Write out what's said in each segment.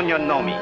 don't you know me?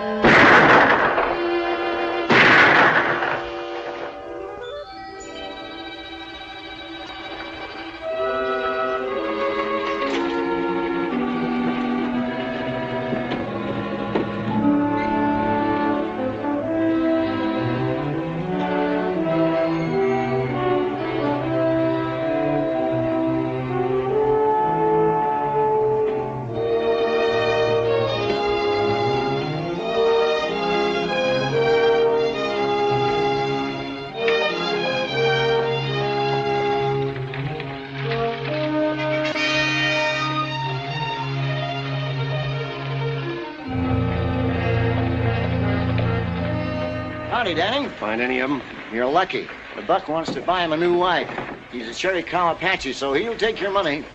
Howdy, Danny. Find any of them? You're lucky. The buck wants to buy him a new wife. He's a Cherry Cow Apache, so he'll take your money.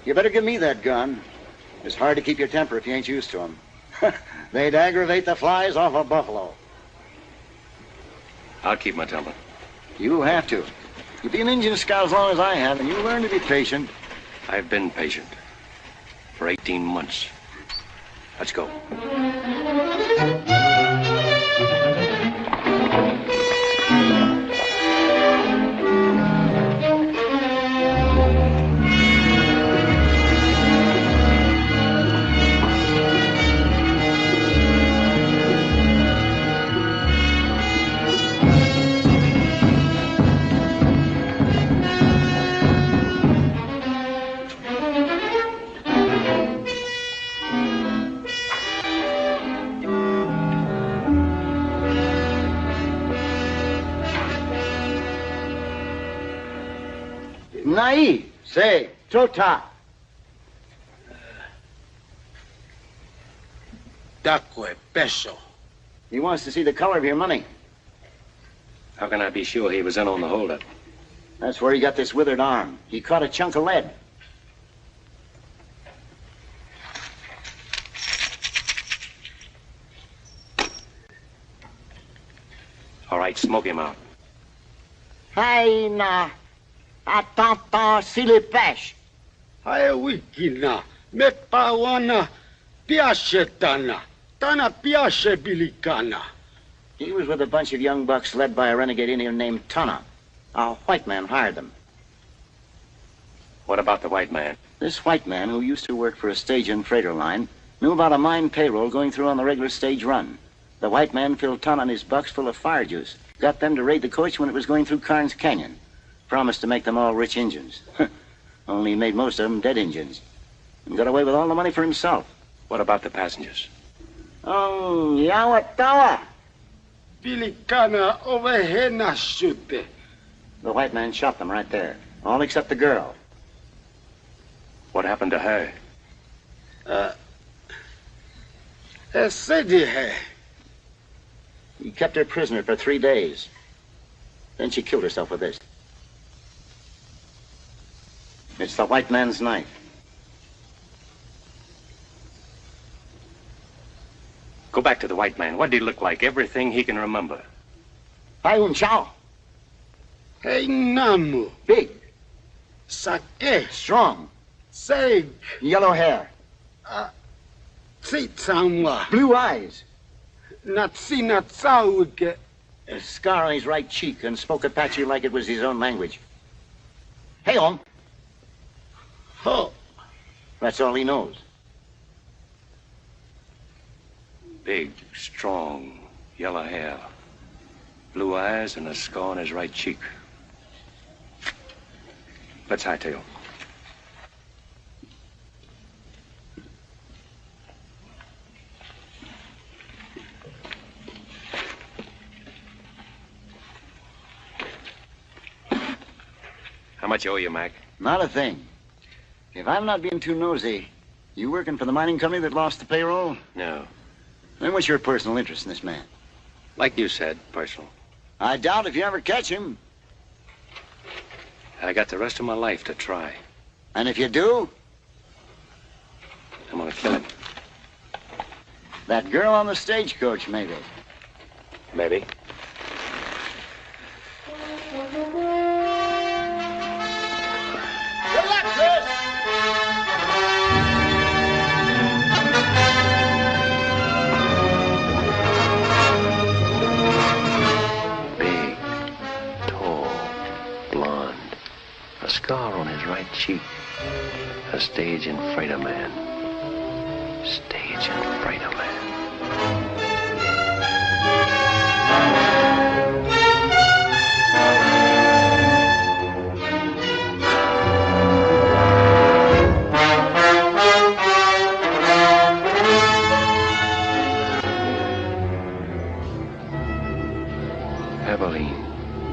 You better give me that gun. It's hard to keep your temper if you ain't used to 'em. They'd aggravate the flies off a buffalo. I'll keep my temper. You'll have to. You'll be an Indian scout as long as I have, and you'll learn to be patient. I've been patient. For 18 months. Let's go. Nai, say, tota. Dacque peso. He wants to see the color of your money. How can I be sure he was in on the holdup? That's where he got this withered arm. He caught a chunk of lead. All right, smoke him out. Hai na. Atata silipesh. Hai wikina. Me pawana. Piace tana. Tana piace bilicana. He was with a bunch of young bucks led by a renegade Indian named Tana. A white man hired them. What about the white man? This white man, who used to work for a stage and freighter line, knew about a mine payroll going through on the regular stage run. The white man filled Tana and his bucks full of fire juice. Got them to raid the coach when it was going through Carnes Canyon. Promised to make them all rich Injuns. Only made most of them dead Injuns. And got away with all the money for himself. What about the passengers? Oh, Yawatawa. Bilicana ovehena shute. The white man shot them right there. All except the girl. What happened to her? Sedihe. He kept her prisoner for 3 days. Then she killed herself with this. It's the white man's knife. Go back to the white man. What did he look like? Everything he can remember. Payun Chow. Hey namu. Big. Sake. Strong. Seg. Yellow hair. Tsitsamwa. Blue eyes. Natsina tsauke. A scar on his right cheek and spoke Apache like it was his own language. Hey, on. Ho. That's all he knows. Big, strong, yellow hair. Blue eyes and a scar on his right cheek. Let's hightail. How much owe you, Mac? Not a thing. If I'm not being too nosy, you working for the mining company that lost the payroll? No. Then what's your personal interest in this man? Like you said, personal. I doubt if you ever catch him. I got the rest of my life to try. And if you do? I'm gonna kill him. That girl on the stagecoach, maybe. Maybe. Good luck, Chris! scar on his right cheek. A stage and freighter man. Stage and freighter man.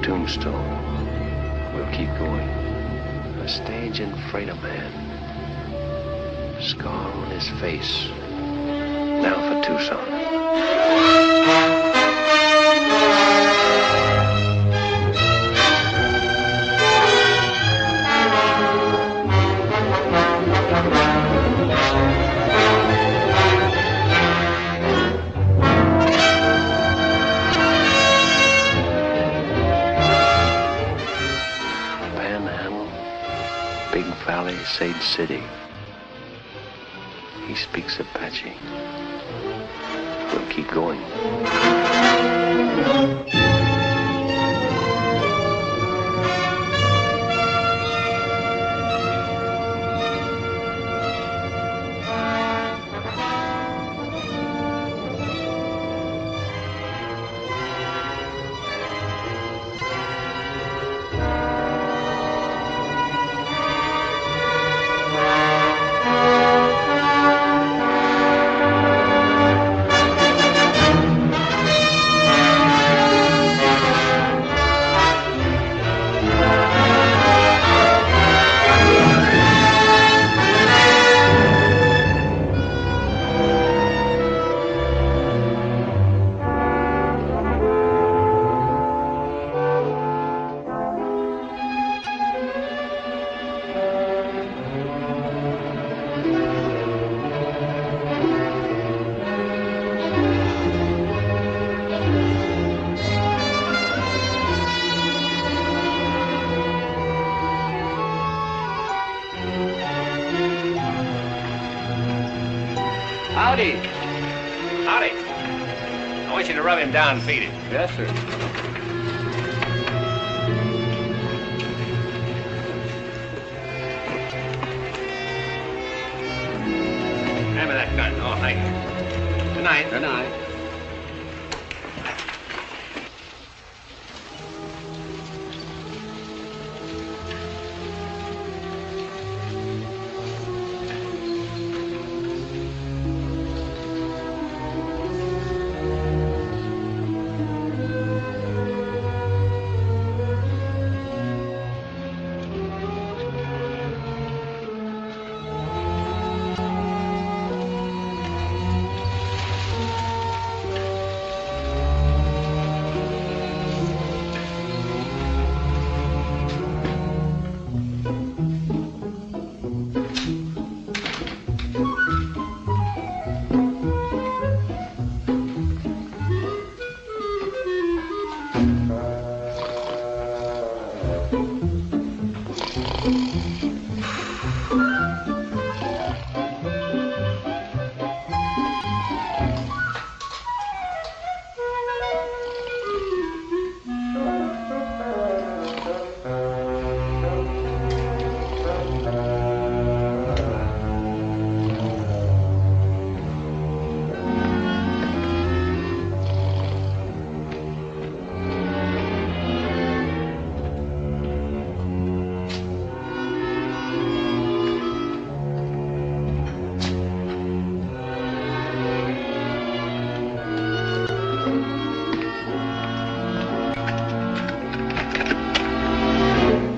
Tombstone. We'll keep going. A stage and freighter man. Scar on his face. Now for Tucson. Sage City. He speaks Apache. We'll keep going. Howdy. Howdy. I want you to rub him down and feed him. Yes, sir. Hand me that gun. Oh, thank you. Good night. Good night.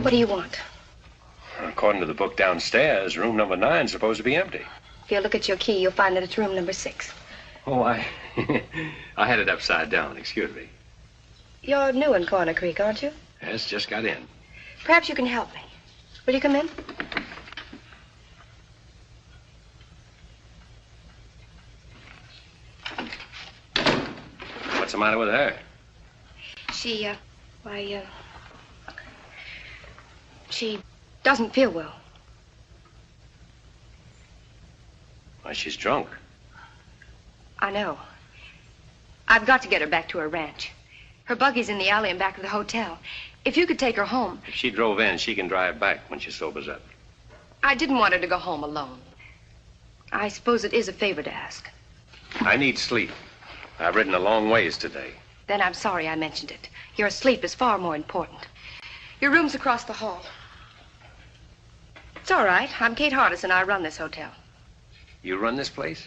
What do you want? According to the book downstairs, room number 9 is supposed to be empty. If you look at your key, you'll find that it's room number 6. Oh, I had it upside down. Excuse me. You're new in Corner Creek, aren't you? Yes, just got in. Perhaps you can help me. Will you come in? What's the matter with her? She doesn't feel well. Why, she's drunk. I know. I've got to get her back to her ranch. Her buggy's in the alley in back of the hotel. If you could take her home. If she drove in, she can drive back when she sobers up. I didn't want her to go home alone. I suppose it is a favor to ask. I need sleep. I've ridden a long ways today. Then I'm sorry I mentioned it. Your sleep is far more important. Your room's across the hall. It's all right. I'm Kate Hardison. I run this hotel. You run this place?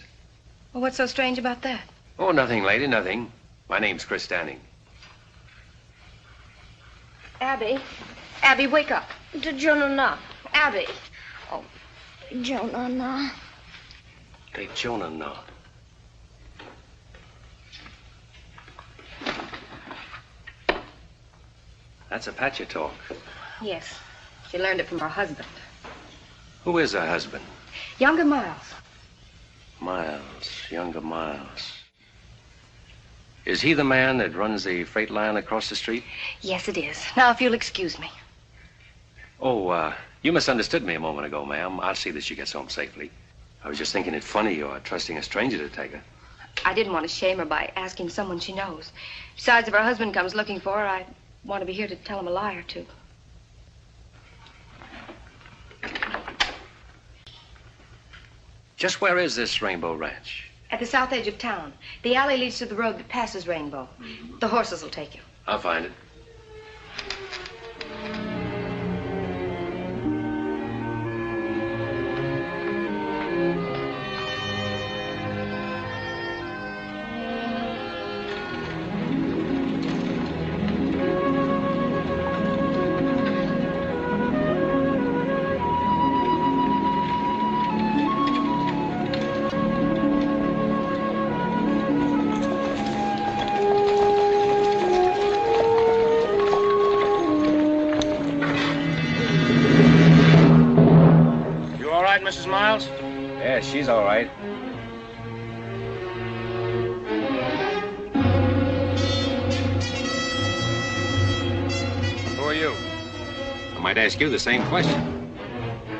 Well, what's so strange about that? Oh, nothing, lady, nothing. My name's Chris Stanning. Abby. Abby, wake up. Jonah. Abby. Oh, Jonah. Take Jonah now. That's Apache talk. Yes. She learned it from her husband. Who is her husband? Younger Miles. Miles, younger Miles. Is he the man that runs the freight line across the street? Yes, it is. Now, if you'll excuse me. Oh, you misunderstood me a moment ago, ma'am. I'll see that she gets home safely. I was just thinking it funny you're trusting a stranger to take her. I didn't want to shame her by asking someone she knows. Besides, if her husband comes looking for her, I want to be here to tell him a lie or two. Just where is this Rainbow Ranch? At the south edge of town. The alley leads to the road that passes Rainbow. The horses will take you. I'll find it. Mrs. Miles? Yeah, she's all right. Who are you? I might ask you the same question.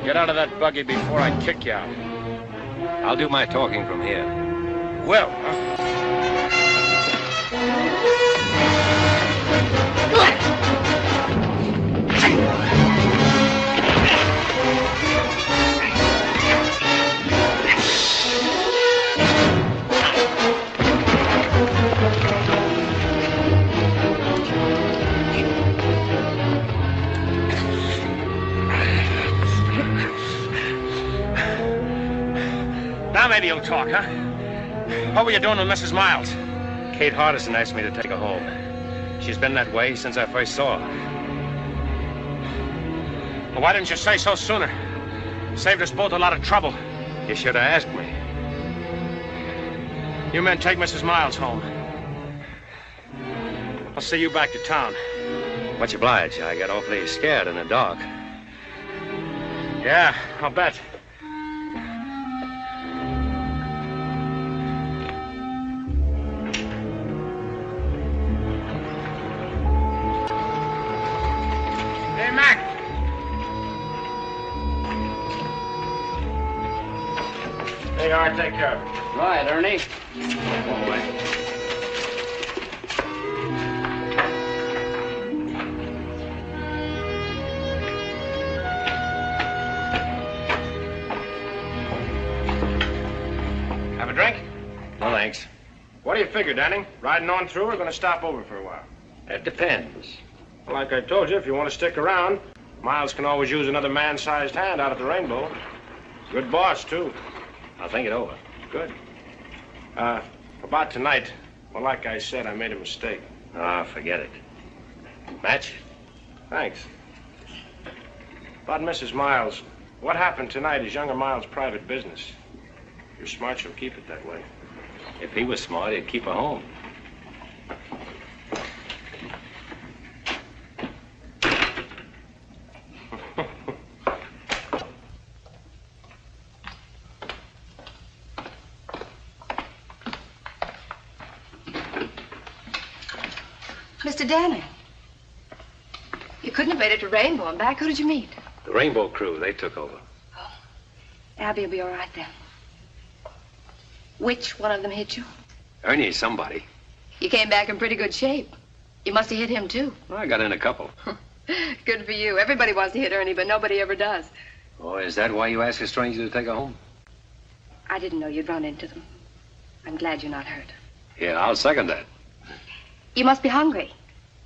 Get out of that buggy before I kick you out. I'll do my talking from here. Well, now maybe you'll talk, huh? What were you doing with Mrs. Miles? Kate Hardison asked me to take her home. She's been that way since I first saw her. Well, why didn't you say so sooner? Saved us both a lot of trouble. You should have asked me. You men take Mrs. Miles home. I'll see you back to town. Much obliged. I got awfully scared in the dark. Yeah, I'll bet. Hey, Mac. There you are. Take care of it. Right, Ernie. All right. Have a drink? No, thanks. What do you figure, Danning? Riding on through or going to stop over for a while? It depends. Well, like I told you, if you want to stick around, Miles can always use another man-sized hand out at the Rainbow. Good boss, too. I'll think it over. Good. About tonight, well, like I said, I made a mistake. Ah, forget it. Match? Thanks. About Mrs. Miles, what happened tonight is younger Miles' private business. If you're smart, you'll keep it that way. If he was smart, he'd keep her home. Mr. Danning. You couldn't have made it to Rainbow and back. Who did you meet? The Rainbow crew, they took over. Oh, Abby will be all right then. Which one of them hit you? Ernie's somebody. You came back in pretty good shape. You must have hit him, too. I got in a couple. Good for you. Everybody wants to hit Ernie, but nobody ever does. Oh, is that why you asked a stranger to take her home? I didn't know you'd run into them. I'm glad you're not hurt. Yeah, I'll second that. You must be hungry.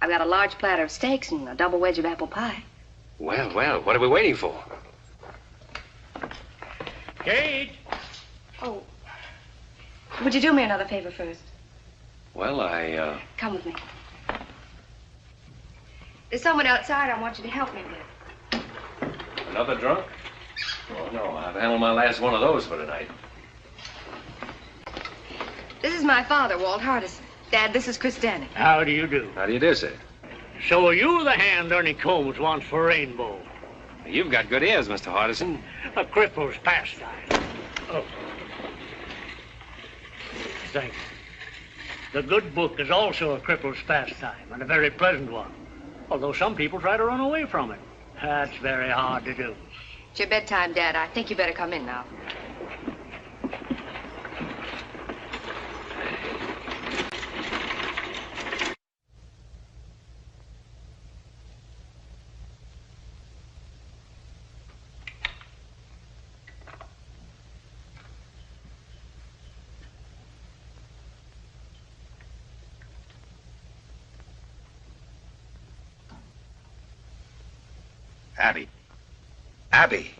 I've got a large platter of steaks and a double wedge of apple pie. Well, what are we waiting for? Kate! Oh. Would you do me another favor first? Well, Come with me. There's someone outside I want you to help me with. Another drunk? Oh, no, I've handled my last one of those for tonight. This is my father, Walt Hardison. Dad, this is Chris Danny. How do you do? How do you do, sir? So are you the hand Ernie Combs wants for Rainbow? You've got good ears, Mr. Hardison. A cripple's pastime. Oh. Thank you. The good book is also a cripple's pastime, and a very pleasant one. Although some people try to run away from it. That's very hard to do. It's your bedtime, Dad. I think you better come in now. Abby. Abby.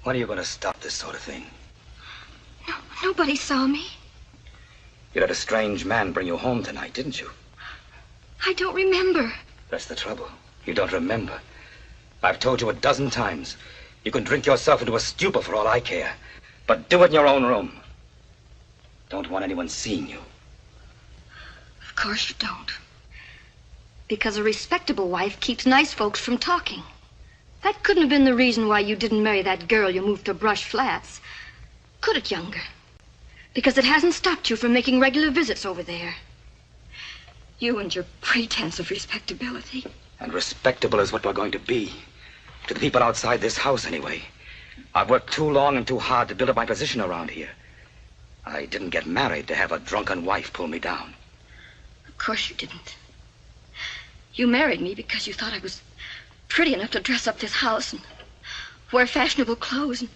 When are you going to stop this sort of thing? No, nobody saw me. You had a strange man bring you home tonight, didn't you? I don't remember. That's the trouble. You don't remember. I've told you a dozen times. You can drink yourself into a stupor for all I care. But do it in your own room. Don't want anyone seeing you. Of course you don't. Because a respectable wife keeps nice folks from talking. That couldn't have been the reason why you didn't marry that girl you moved to Brush Flats. Could it, Younger? Because it hasn't stopped you from making regular visits over there. You and your pretense of respectability. And respectable is what we're going to be. To the people outside this house, anyway. I've worked too long and too hard to build up my position around here. I didn't get married to have a drunken wife pull me down. Of course you didn't. You married me because you thought I was pretty enough to dress up this house and wear fashionable clothes and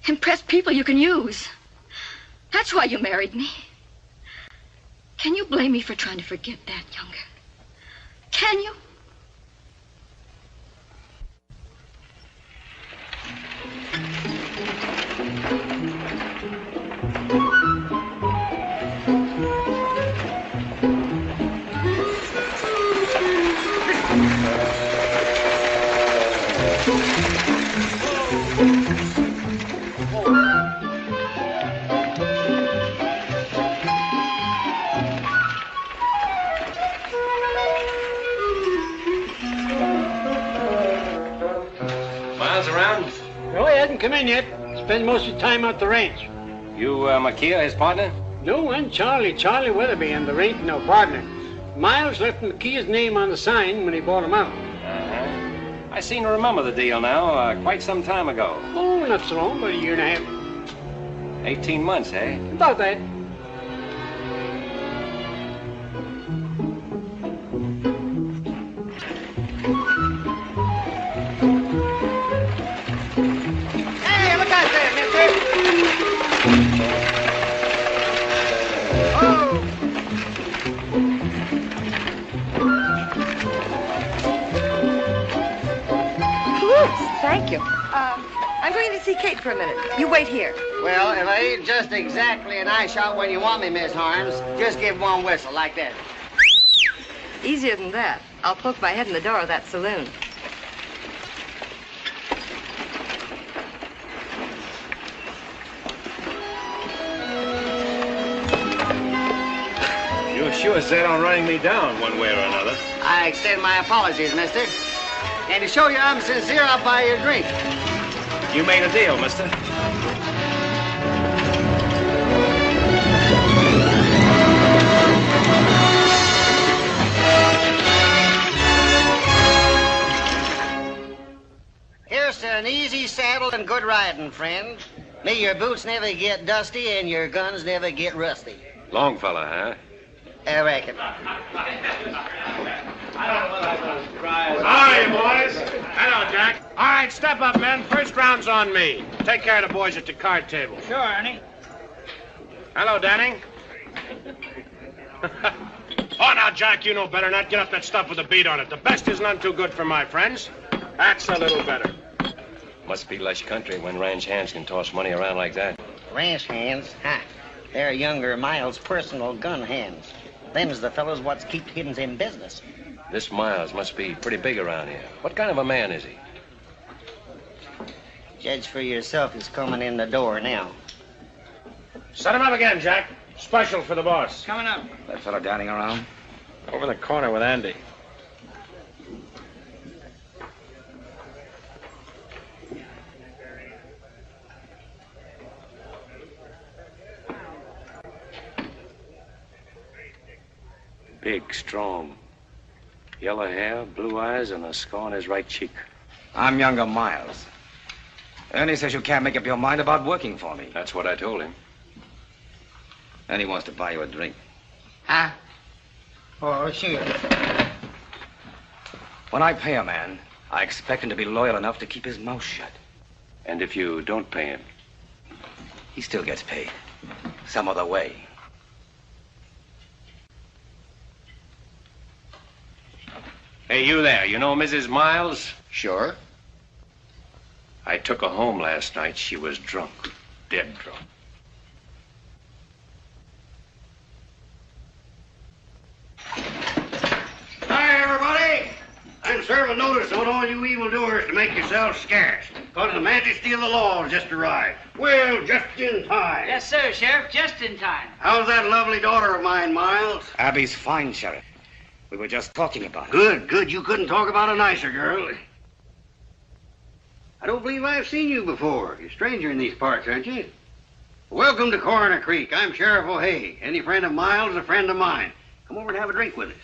impress people you can use. That's why you married me. Can you blame me for trying to forget that, Younger? Can you? Miles around? No, he hasn't come in yet. Spends most of his time out the ranch. You, Makia, his partner? No, and Charlie Weatherby, and there ain't no partner. Miles left McKee's name on the sign when he bought him out. Uh-huh. I seem to remember the deal now, quite some time ago. Oh, not so long, but a year and a half. 18 months, eh? About that. Hey, look out there, mister! Oh! Thank you. I'm going to see Kate for a minute. You wait here. Well, if I ain't just exactly an eye shot when you want me, Miss Harms, just give one whistle like that. Easier than that. I'll poke my head in the door of that saloon. You're sure set on running me down one way or another. I extend my apologies, mister. And to show you I'm sincere, I'll buy you a drink. You made a deal, mister. Here's to an easy saddle and good riding, friend. Me, your boots never get dusty and your guns never get rusty. Long fella, huh? I reckon. Hi, boys. Hello, Jack. All right, step up, men. First round's on me. Take care of the boys at the card table. Sure, Ernie. Hello, Danning. Oh, now, Jack, you know better not get up that stuff with a beat on it. The best is none too good for my friends. That's a little better. Must be lush country when ranch hands can toss money around like that. Ranch hands? Ha. They're younger Miles' personal gun hands. Them's the fellows what's keep hiddens in business. This Miles must be pretty big around here. What kind of a man is he? Judge for yourself is coming in the door now. Set him up again, Jack. Special for the boss. Coming up. That fellow dining around? Over in the corner with Andy. Big, strong. Yellow hair, blue eyes, and a scar on his right cheek. I'm younger Miles. Ernie says you can't make up your mind about working for me. That's what I told him. And he wants to buy you a drink. Huh? Oh, sure. When I pay a man, I expect him to be loyal enough to keep his mouth shut. And if you don't pay him? He still gets paid. Some other way. Hey, you there. You know Mrs. Miles? Sure. I took her home last night. She was drunk. Dead drunk. Hi, everybody. I'm serving notice on all you evildoers to make yourselves scarce. Because the majesty of the law has just arrived. Well, just in time. Yes, sir, Sheriff. Just in time. How's that lovely daughter of mine, Miles? Abby's fine, Sheriff. We were just talking about it. Good, good. You couldn't talk about a nicer girl. I don't believe I've seen you before. You're a stranger in these parts, aren't you? Welcome to Coroner Creek. I'm Sheriff O'Hay. Any friend of Miles is a friend of mine. Come over and have a drink with us.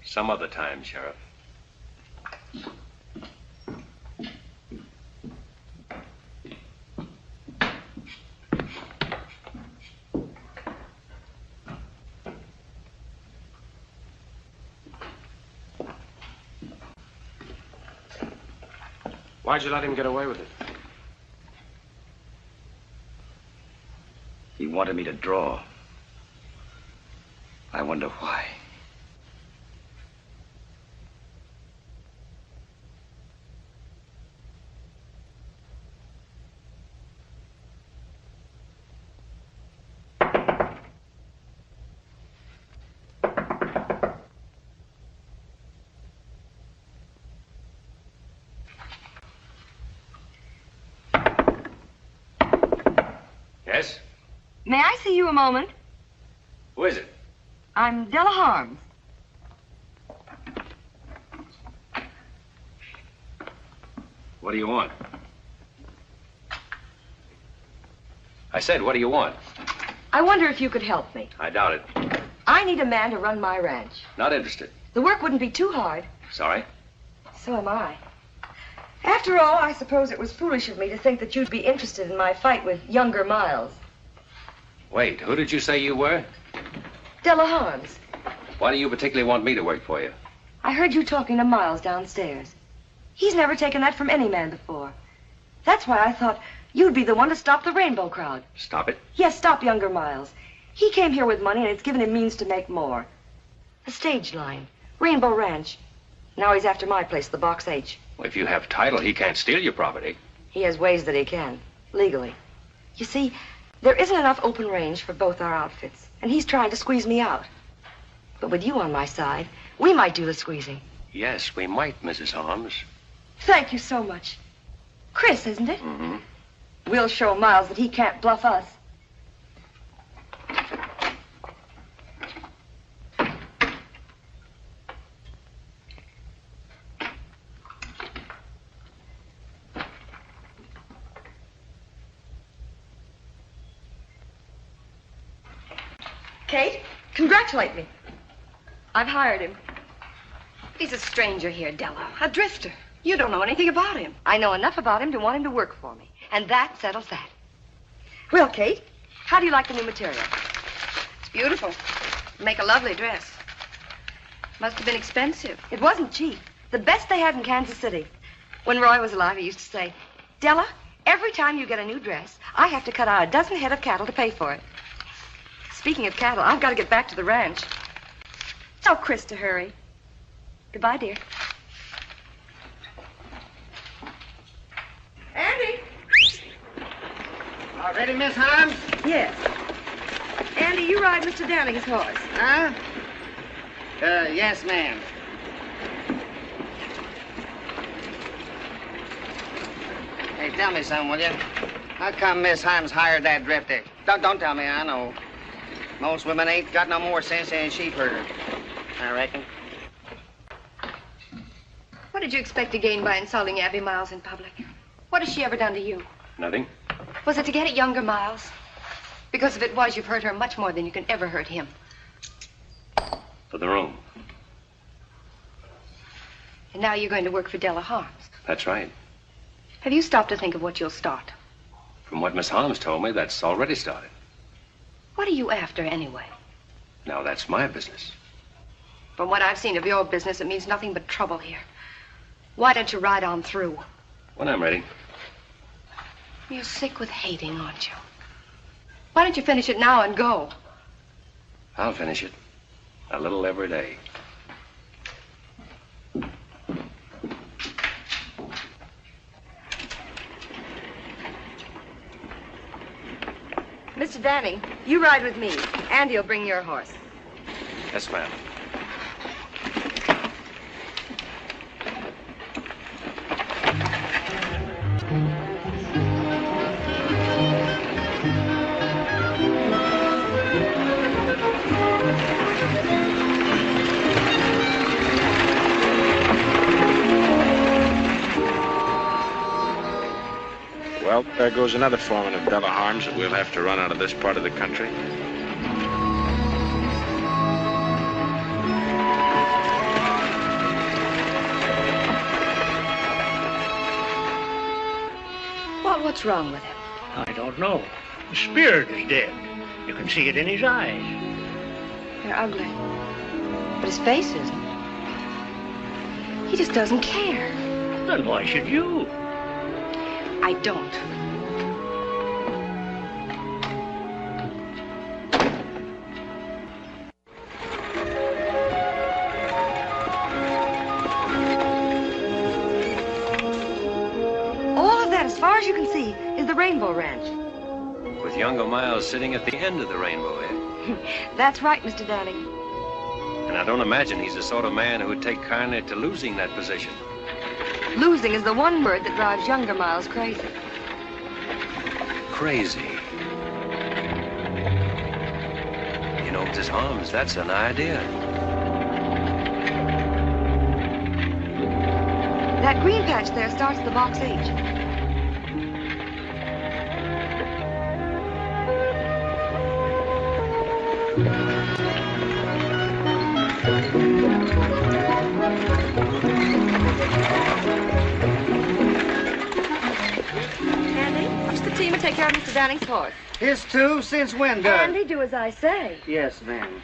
Some other time, Sheriff. Why'd you let him get away with it? He wanted me to draw. I wonder why. Yes? May I see you a moment? Who is it? I'm Della Harms. What do you want? I said, what do you want? I wonder if you could help me. I doubt it. I need a man to run my ranch. Not interested. The work wouldn't be too hard. Sorry? So am I. After all, I suppose it was foolish of me to think that you'd be interested in my fight with younger Miles. Wait, who did you say you were? Della Harms. Why do you particularly want me to work for you? I heard you talking to Miles downstairs. He's never taken that from any man before. That's why I thought you'd be the one to stop the rainbow crowd. Stop it? Yes, stop younger Miles. He came here with money, and it's given him means to make more. A stage line. Rainbow Ranch. Now he's after my place, the Box H. Well, if you have title, he can't steal your property. He has ways that he can, legally. You see, there isn't enough open range for both our outfits, and he's trying to squeeze me out. But with you on my side, we might do the squeezing. Yes, we might, Mrs. Harms. Thank you so much. Chris, isn't it? Mm-hmm. We'll show Miles that he can't bluff us. Kate, congratulate me. I've hired him. He's a stranger here, Della. A drifter. You don't know anything about him. I know enough about him to want him to work for me. And that settles that. Well, Kate, how do you like the new material? It's beautiful. Make a lovely dress. Must have been expensive. It wasn't cheap. The best they had in Kansas City. When Roy was alive, he used to say, Della, every time you get a new dress, I have to cut out a dozen head of cattle to pay for it. Speaking of cattle, I've got to get back to the ranch. Tell Chris to hurry. Goodbye, dear. Andy! All ready, Miss Holmes? Yes. Andy, you ride Mr. Downing's horse. Huh? Yes, ma'am. Hey, tell me something, will you? How come Miss Holmes hired that drifter? Don't tell me, I know. Most women ain't got no more sense than a sheep herder, I reckon. What did you expect to gain by insulting Abby Miles in public? What has she ever done to you? Nothing. Was it to get at younger Miles? Because if it was, you've hurt her much more than you can ever hurt him. For the room. And now you're going to work for Della Harms. That's right. Have you stopped to think of what you'll start? From what Miss Holmes told me, that's already started. What are you after, anyway? Now, that's my business. From what I've seen of your business, it means nothing but trouble here. Why don't you ride on through? When I'm ready. You're sick with hating, aren't you? Why don't you finish it now and go? I'll finish it. A little every day. Mr. Danning, you ride with me. Andy'll bring your horse. Yes, ma'am. Well, there goes another foreman of Della Harms that we'll have to run out of this part of the country. Well, what's wrong with him? I don't know. The spirit is dead. You can see it in his eyes. They're ugly. But his face isn't. He just doesn't care. Then why should you? I don't. All of that, as far as you can see, is the Rainbow Ranch. With younger Miles sitting at the end of the rainbow here. That's right, Mr. Danning. And I don't imagine he's the sort of man who would take kindly to losing that position. Losing is the one word that drives younger Miles crazy. Crazy. You know, Mrs. Holmes, that's an idea. That green patch there starts the box H. Team and take care of Mr. Danning's horse. His too? Since when, Doug? Andy, do as I say. Yes, ma'am.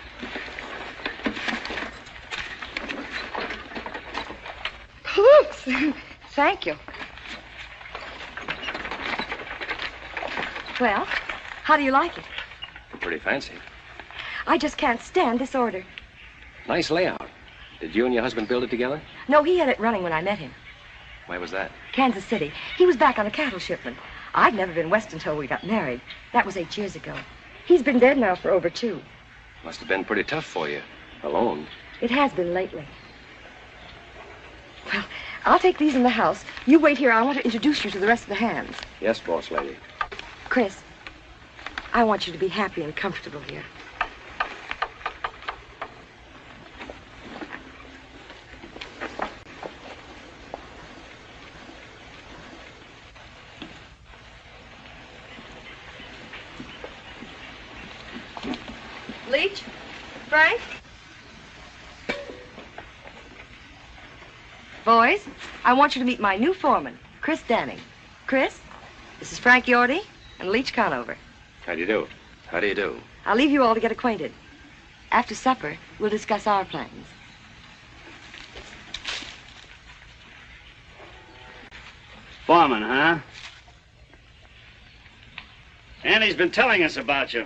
Oops. Thank you. Well, how do you like it? Pretty fancy. I just can't stand this order. Nice layout. Did you and your husband build it together? No, he had it running when I met him. Where was that? Kansas City. He was back on a cattle shipment. I'd never been west until we got married. That was 8 years ago. He's been dead now for over 2. Must have been pretty tough for you. Alone. It has been lately. Well, I'll take these in the house. You wait here. I want to introduce you to the rest of the hands. Yes, boss lady. Chris, I want you to be happy and comfortable here. Leach? Frank? Boys, I want you to meet my new foreman, Chris Danning. Chris, this is Frank Yorty and Leach Conover. How do you do? How do you do? I'll leave you all to get acquainted. After supper, we'll discuss our plans. Foreman, huh? Annie's been telling us about you.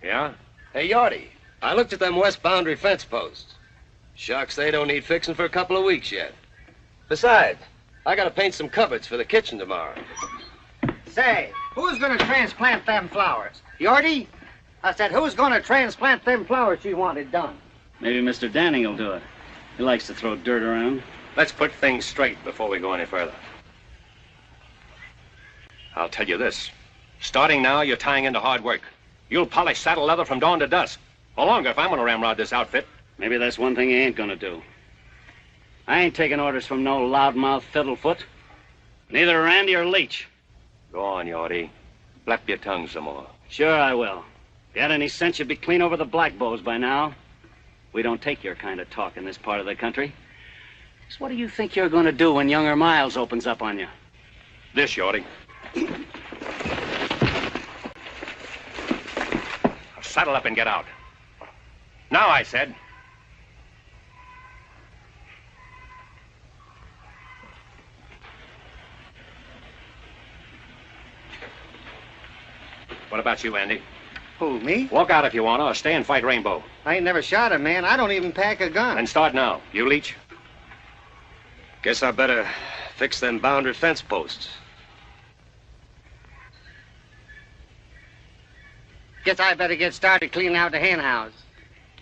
Yeah? Hey, Yorty, I looked at them west boundary fence posts. Shucks, they don't need fixing for a couple of weeks yet. Besides, I gotta paint some cupboards for the kitchen tomorrow. Say, who's gonna transplant them flowers? Yorty? I said, who's gonna transplant them flowers you wanted done? Maybe Mr. Danning will do it. He likes to throw dirt around. Let's put things straight before we go any further. I'll tell you this. Starting now, you're tying into hard work. You'll polish saddle leather from dawn to dusk. Or longer if I'm gonna ramrod this outfit. Maybe that's one thing he ain't gonna do. I ain't taking orders from no loudmouth fiddlefoot. Neither Randy or Leach. Go on, Yorty. Flap your tongue some more. Sure I will. If you had any sense, you'd be clean over the black bows by now. We don't take your kind of talk in this part of the country. So what do you think you're gonna do when younger Miles opens up on you? This, Yorty. Saddle up and get out. Now, I said. What about you, Andy? Who, me? Walk out if you want to, or stay and fight Rainbow. I ain't never shot a man. I don't even pack a gun. And start now. You, Leach? Guess I better fix them boundary fence posts. Guess I better get started cleaning out the hen house.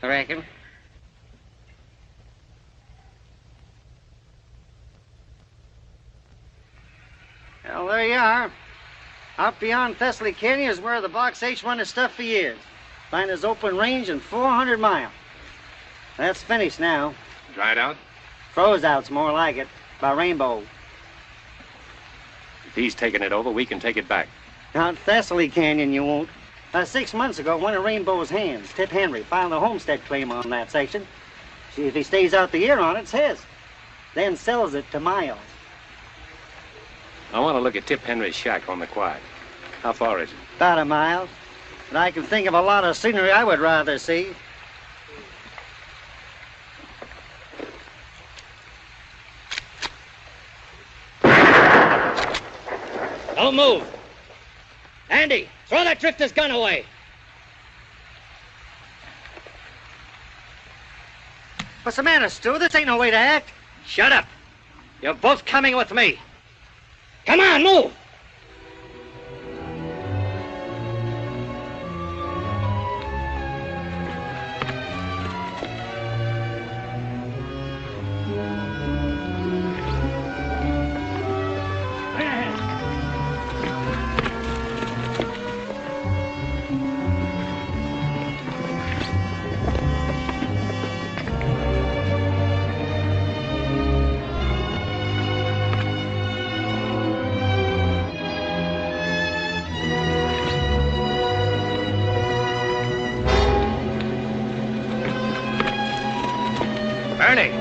I reckon. Well, there you are. Out beyond Thessaly Canyon is where the Box H run his stuff for years. Finest open range in 400 miles. That's finished now. Dried out? Froze out's more like it. By Rainbow. If he's taking it over, we can take it back. Out Thessaly Canyon you won't. 6 months ago, one of Rainbow's hands, Tip Henry, filed a homestead claim on that section. See, if he stays out the year on it, it's his. Then sells it to Miles. I want to look at Tip Henry's shack on the quiet. How far is it? About a mile. And I can think of a lot of scenery I would rather see. Don't move. Andy, throw that drifter's gun away. What's the matter, Stu? This ain't no way to act. Shut up. You're both coming with me. Come on, move. Ernie!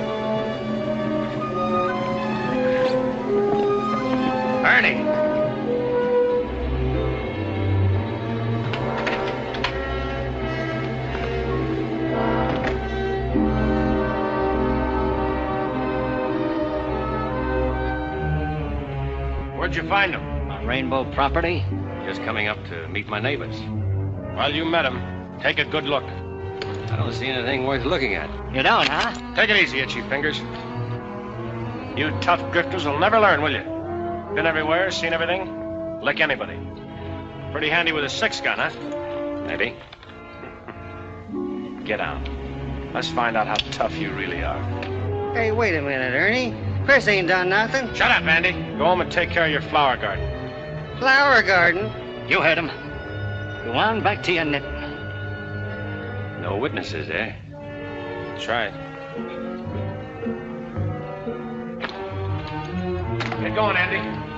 Ernie! Where'd you find him? On Rainbow property? Just coming up to meet my neighbors. Well, you met him. Take a good look. I don't see anything worth looking at. You don't, huh? Take it easy, Itchy Fingers. You tough drifters will never learn, will you? Been everywhere, seen everything. Lick anybody. Pretty handy with a 6-gun, huh? Maybe. Get out. Let's find out how tough you really are. Hey, wait a minute, Ernie. Chris ain't done nothing. Shut up, Andy. Go home and take care of your flower garden. Flower garden? You heard him. Go on back to your knitting. No witnesses, eh? That's right. Get going, Andy.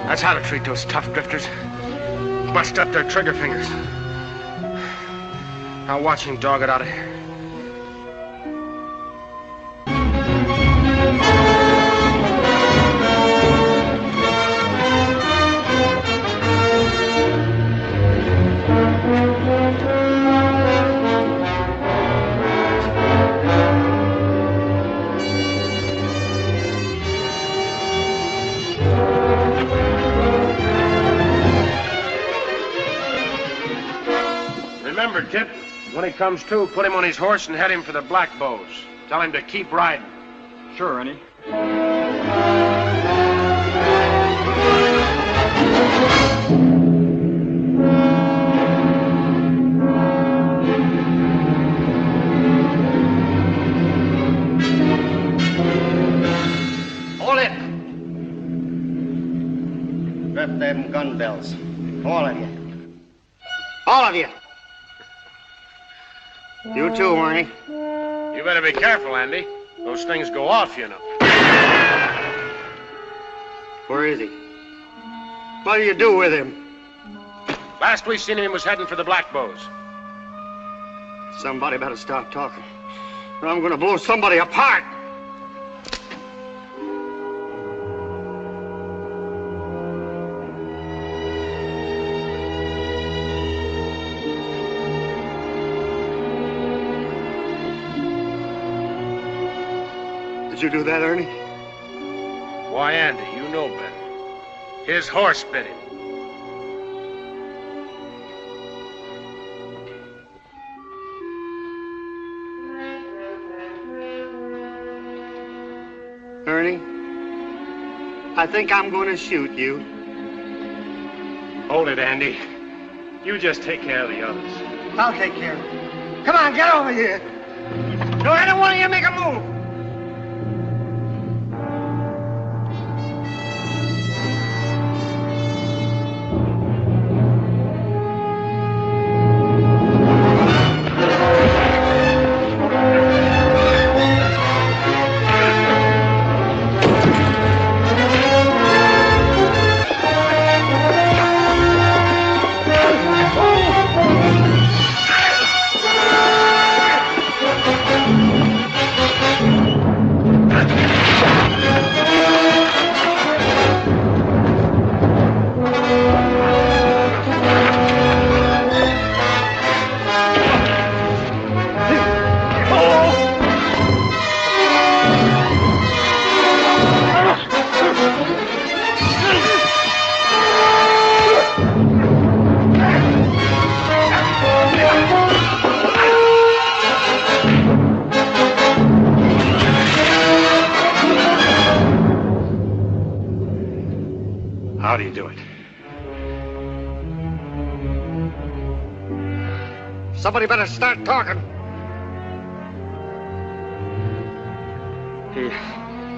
That's how to treat those tough grifters. Bust up their trigger fingers. I'll watch him dog it out of here. Remember, Tip, when he comes to, put him on his horse and head him for the Black Bows. Tell him to keep riding. Sure, Ernie. Hold it! Strap them gun belts. All of you. All of you! You too, Ernie. You better be careful, Andy. Those things go off, you know. Where is he? What do you do with him? Last we seen him, he was heading for the Black Bows. Somebody better stop talking, or I'm gonna blow somebody apart. Did you do that, Ernie? Why, Andy, you know better. His horse bit him. Ernie, I think I'm going to shoot you. Hold it, Andy. You just take care of the others. I'll take care of it. Come on, get over here. Don't let one of you make a move. How do you do it? Somebody better start talking.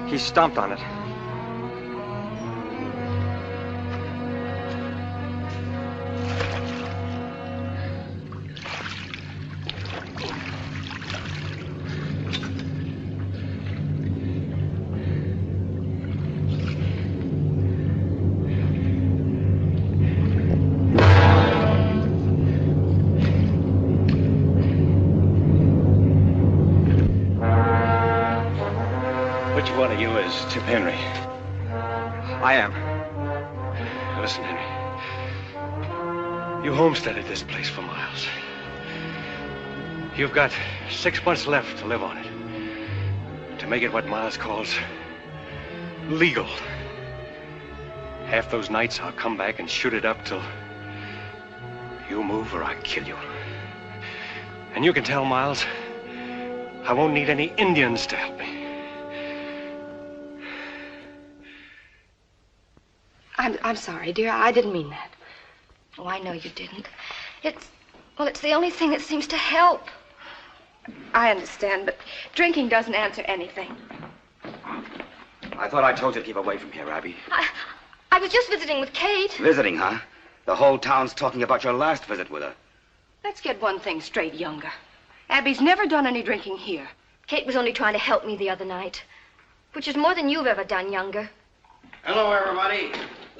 He stomped on it. Which one of you is Tip Henry? I am. Listen, Henry. You homesteaded this place for miles. You've got 6 months left to live on it. To make it what Miles calls legal. Half those nights I'll come back and shoot it up till you move or I kill you. And you can tell Miles I won't need any Indians to help me. I'm sorry, dear. I didn't mean that. Oh, I know you didn't. It's the only thing that seems to help. I understand, but drinking doesn't answer anything. I thought I told you to keep away from here, Abby. I was just visiting with Kate. Visiting, huh? The whole town's talking about your last visit with her. Let's get one thing straight, Younger. Abby's never done any drinking here. Kate was only trying to help me the other night, which is more than you've ever done, Younger. Hello, everybody.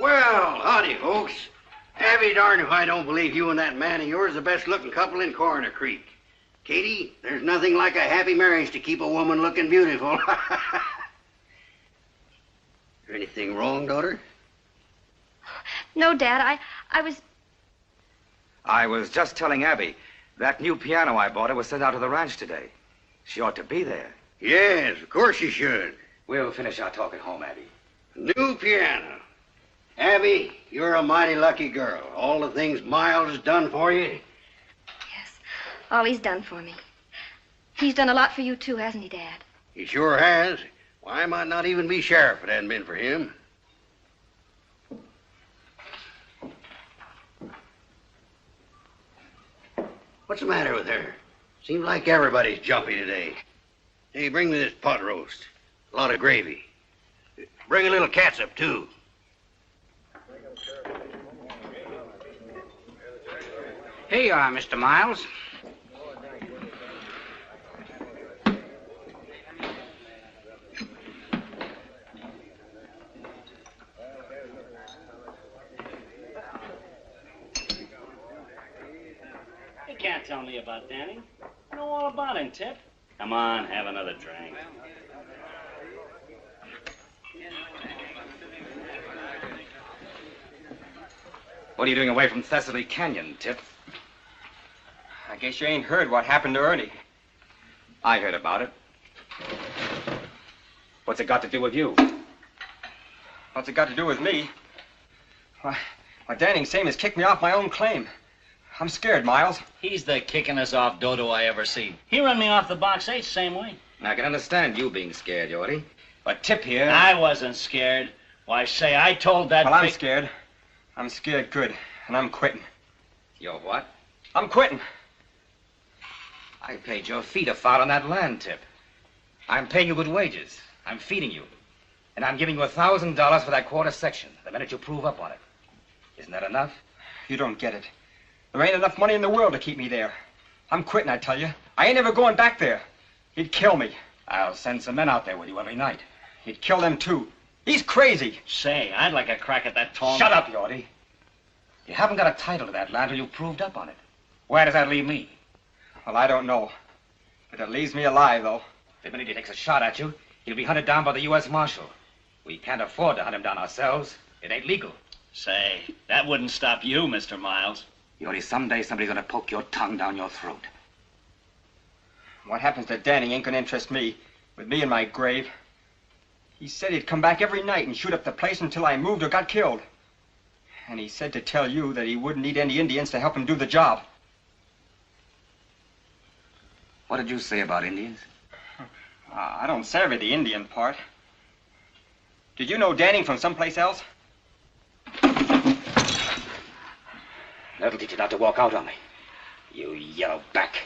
Well, howdy, folks. Abby darn if I don't believe you and that man of yours are the best-looking couple in Coroner Creek. Katie, there's nothing like a happy marriage to keep a woman looking beautiful. Is there anything wrong, daughter? No, Dad, I was just telling Abby that new piano I bought her was sent out to the ranch today. She ought to be there. Yes, of course you should. We'll finish our talk at home, Abby. New piano. Abby, you're a mighty lucky girl. All the things Miles has done for you. Yes, all he's done for me. He's done a lot for you, too, hasn't he, Dad? He sure has. Why, I might not even be sheriff if it hadn't been for him. What's the matter with her? Seems like everybody's jumpy today. Hey, bring me this pot roast. A lot of gravy. Bring a little catsup, too. Here you are, Mr. Miles. You can't tell me about Danny. I know all about him, Tip. Come on, have another drink. What are you doing away from Thessaly Canyon, Tip? I guess you ain't heard what happened to Ernie. I heard about it. What's it got to do with you? What's it got to do with me? Why, Danning same as kicked me off my own claim. I'm scared, Miles. He's the kickingest off dodo I ever seen. He run me off the box 8 same way. I can understand you being scared, Yorty. But Tip here... I wasn't scared. Why, say, I told that... Well, I'm scared. I'm scared good, and I'm quitting. You're what? I'm quitting. I paid your feet a foul on that land, Tip. I'm paying you good wages. I'm feeding you. And I'm giving you $1,000 for that quarter section the minute you prove up on it. Isn't that enough? You don't get it. There ain't enough money in the world to keep me there. I'm quitting, I tell you. I ain't ever going back there. He'd kill me. I'll send some men out there with you every night. He'd kill them, too. He's crazy. Say, I'd like a crack at that tall... Shut up, Yorty. You haven't got a title to that land till you've proved up on it. Where does that leave me? Well, I don't know. But it leaves me alive, though. The minute he takes a shot at you, he'll be hunted down by the U.S. Marshal. We can't afford to hunt him down ourselves. It ain't legal. Say, that wouldn't stop you, Mr. Miles. Yorty, someday somebody's gonna poke your tongue down your throat. What happens to Danny ain't gonna interest me. With me in my grave. He said he'd come back every night and shoot up the place until I moved or got killed. And he said to tell you that he wouldn't need any Indians to help him do the job. What did you say about Indians? I don't savvy the Indian part. Did you know Danning from someplace else? That'll teach you not to walk out on me. You yellow back.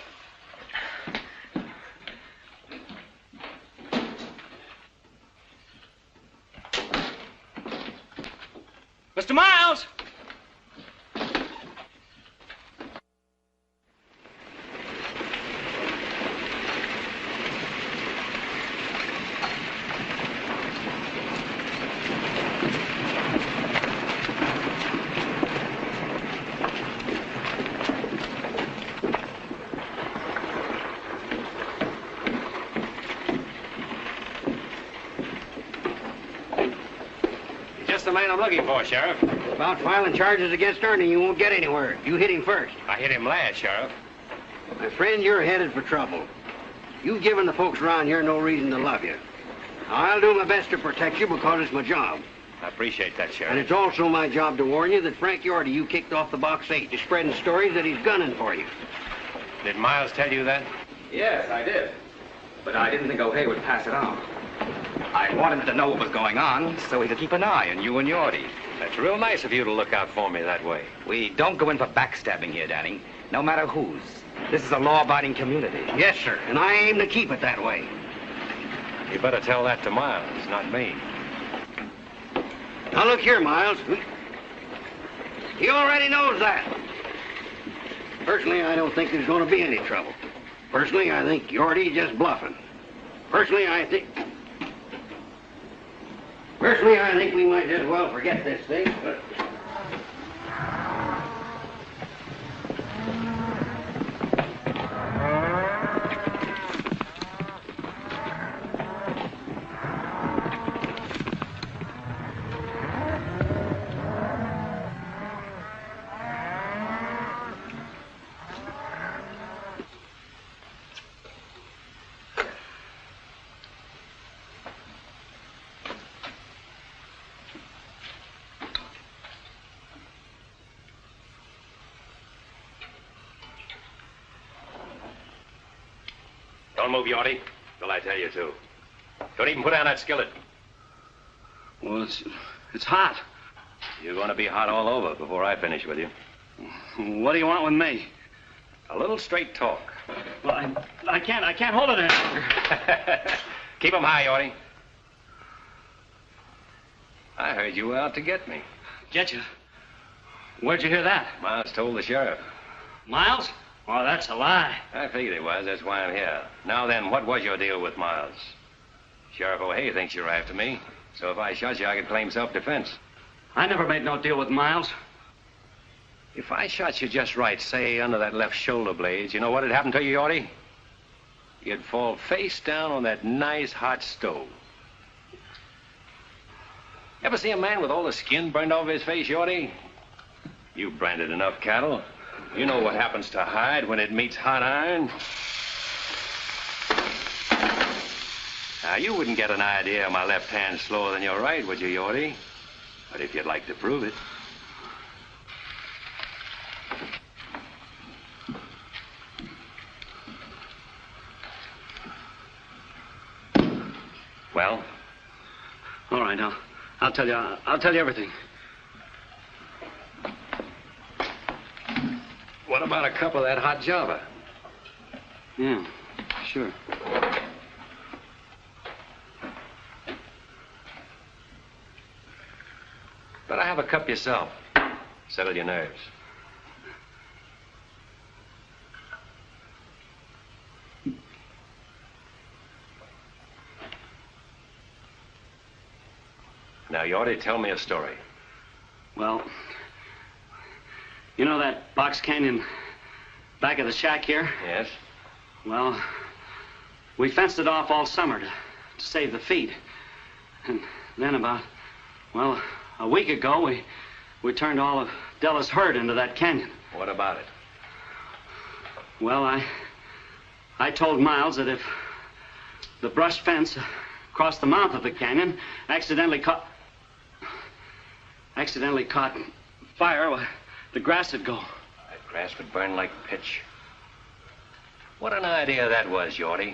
Mr. Miles! The man I'm looking for, Sheriff. About filing charges against Ernie, you won't get anywhere. You hit him first. I hit him last, Sheriff. My friend, you're headed for trouble. You've given the folks around here no reason to love you. I'll do my best to protect you because it's my job. I appreciate that, Sheriff. And it's also my job to warn you that Frank Yorty you kicked off the box 8 is spreading stories that he's gunning for you. Did Miles tell you that? Yes, I did. But I didn't think O'Hay would pass it on. I wanted him to know what was going on so he could keep an eye on you and Yorty. That's real nice of you to look out for me that way. We don't go in for backstabbing here, Danning. No matter whose. This is a law-abiding community. Yes, sir. And I aim to keep it that way. You better tell that to Miles, not me. Now, look here, Miles. He already knows that. Personally, I don't think there's going to be any trouble. Personally, I think Yorty's just bluffing. Personally, I think... Personally, I think we might as well forget this thing, but... Don't move, Yorty, till I tell you to. Don't even put down that skillet. Well, it's hot. You're going to be hot all over before I finish with you. What do you want with me? A little straight talk. Well, I can't hold it any longer. Keep 'em high, Yorty. I heard you were out to get me. Get you? Where'd you hear that? Miles told the sheriff. Miles? Oh, that's a lie. I figured it was. That's why I'm here. Now then, what was your deal with Miles? Sheriff O'Hay thinks you're after me, so if I shot you, I could claim self-defense. I never made no deal with Miles. If I shot you just right, say under that left shoulder blade, you know what'd happen to you, Yorty? You'd fall face down on that nice hot stove. Ever see a man with all the skin burned off his face, Yorty? You've branded enough cattle. You know what happens to hide when it meets hot iron. Now, you wouldn't get an idea my left hand's slower than your right, would you, Yorty? But if you'd like to prove it. Well? All right, I'll tell you everything. What about a cup of that hot Java? Yeah, sure. Better have a cup yourself. Settle your nerves. Now, you ought to tell me a story. Well, you know that box canyon back of the shack here? Yes. Well, we fenced it off all summer to save the feed. And then about, well, a week ago, we turned all of Della's herd into that canyon. What about it? Well, I told Miles that if the brush fence across the mouth of the canyon accidentally caught fire, well, the grass would go. That grass would burn like pitch. What an idea that was, Yorty.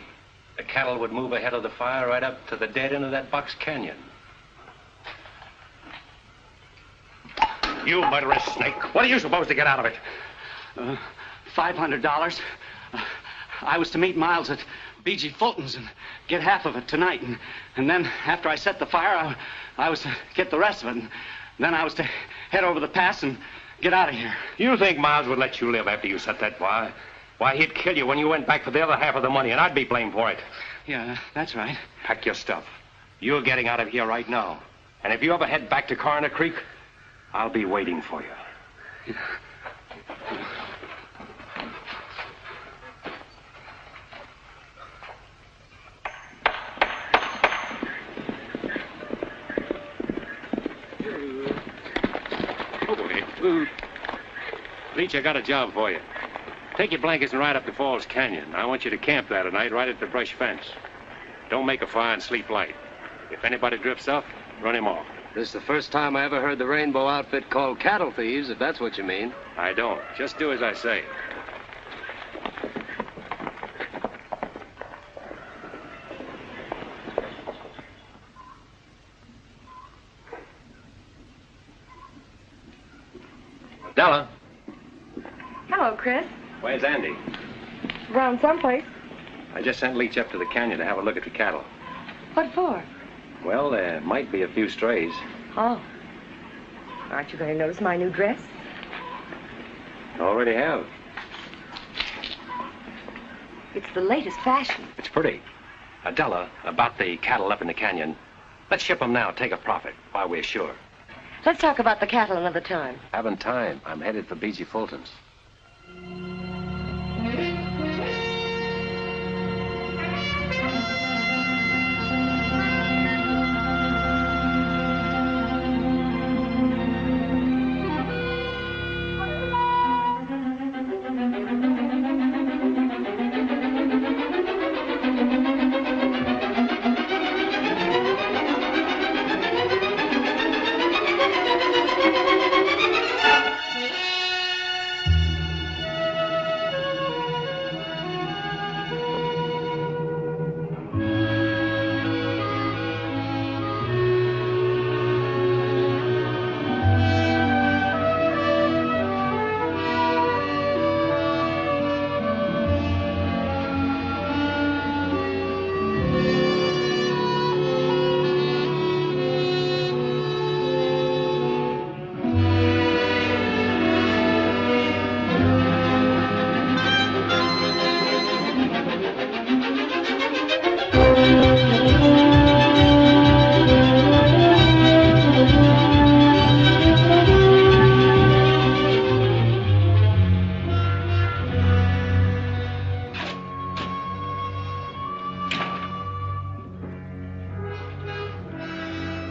The cattle would move ahead of the fire right up to the dead end of that box canyon. You murderous snake. What are you supposed to get out of it? $500. I was to meet Miles at B.G. Fulton's and get half of it tonight. And then after I set the fire, I was to get the rest of it. And then I was to head over the pass and get out of here. You think Miles would let you live after you set that fire? Why, he'd kill you when you went back for the other half of the money, and I'd be blamed for it. Yeah, that's right. Pack your stuff. You're getting out of here right now. And if you ever head back to Coroner Creek, I'll be waiting for you. Oh, boy. Leach, I got a job for you. Take your blankets and ride up to Falls Canyon. I want you to camp there tonight right at the brush fence. Don't make a fire and sleep light. If anybody drifts up, run him off. This is the first time I ever heard the Rainbow outfit called cattle thieves, if that's what you mean. I don't. Just do as I say. Della. Hello, Chris. Where's Andy? Around someplace. I just sent Leach up to the canyon to have a look at the cattle. What for? Well, there might be a few strays. Oh. Aren't you going to notice my new dress? Already have. It's the latest fashion. It's pretty. Della, about the cattle up in the canyon. Let's ship them now, take a profit, while we're sure. Let's talk about the cattle another time. Haven't time. I'm headed for B.G. Fulton's.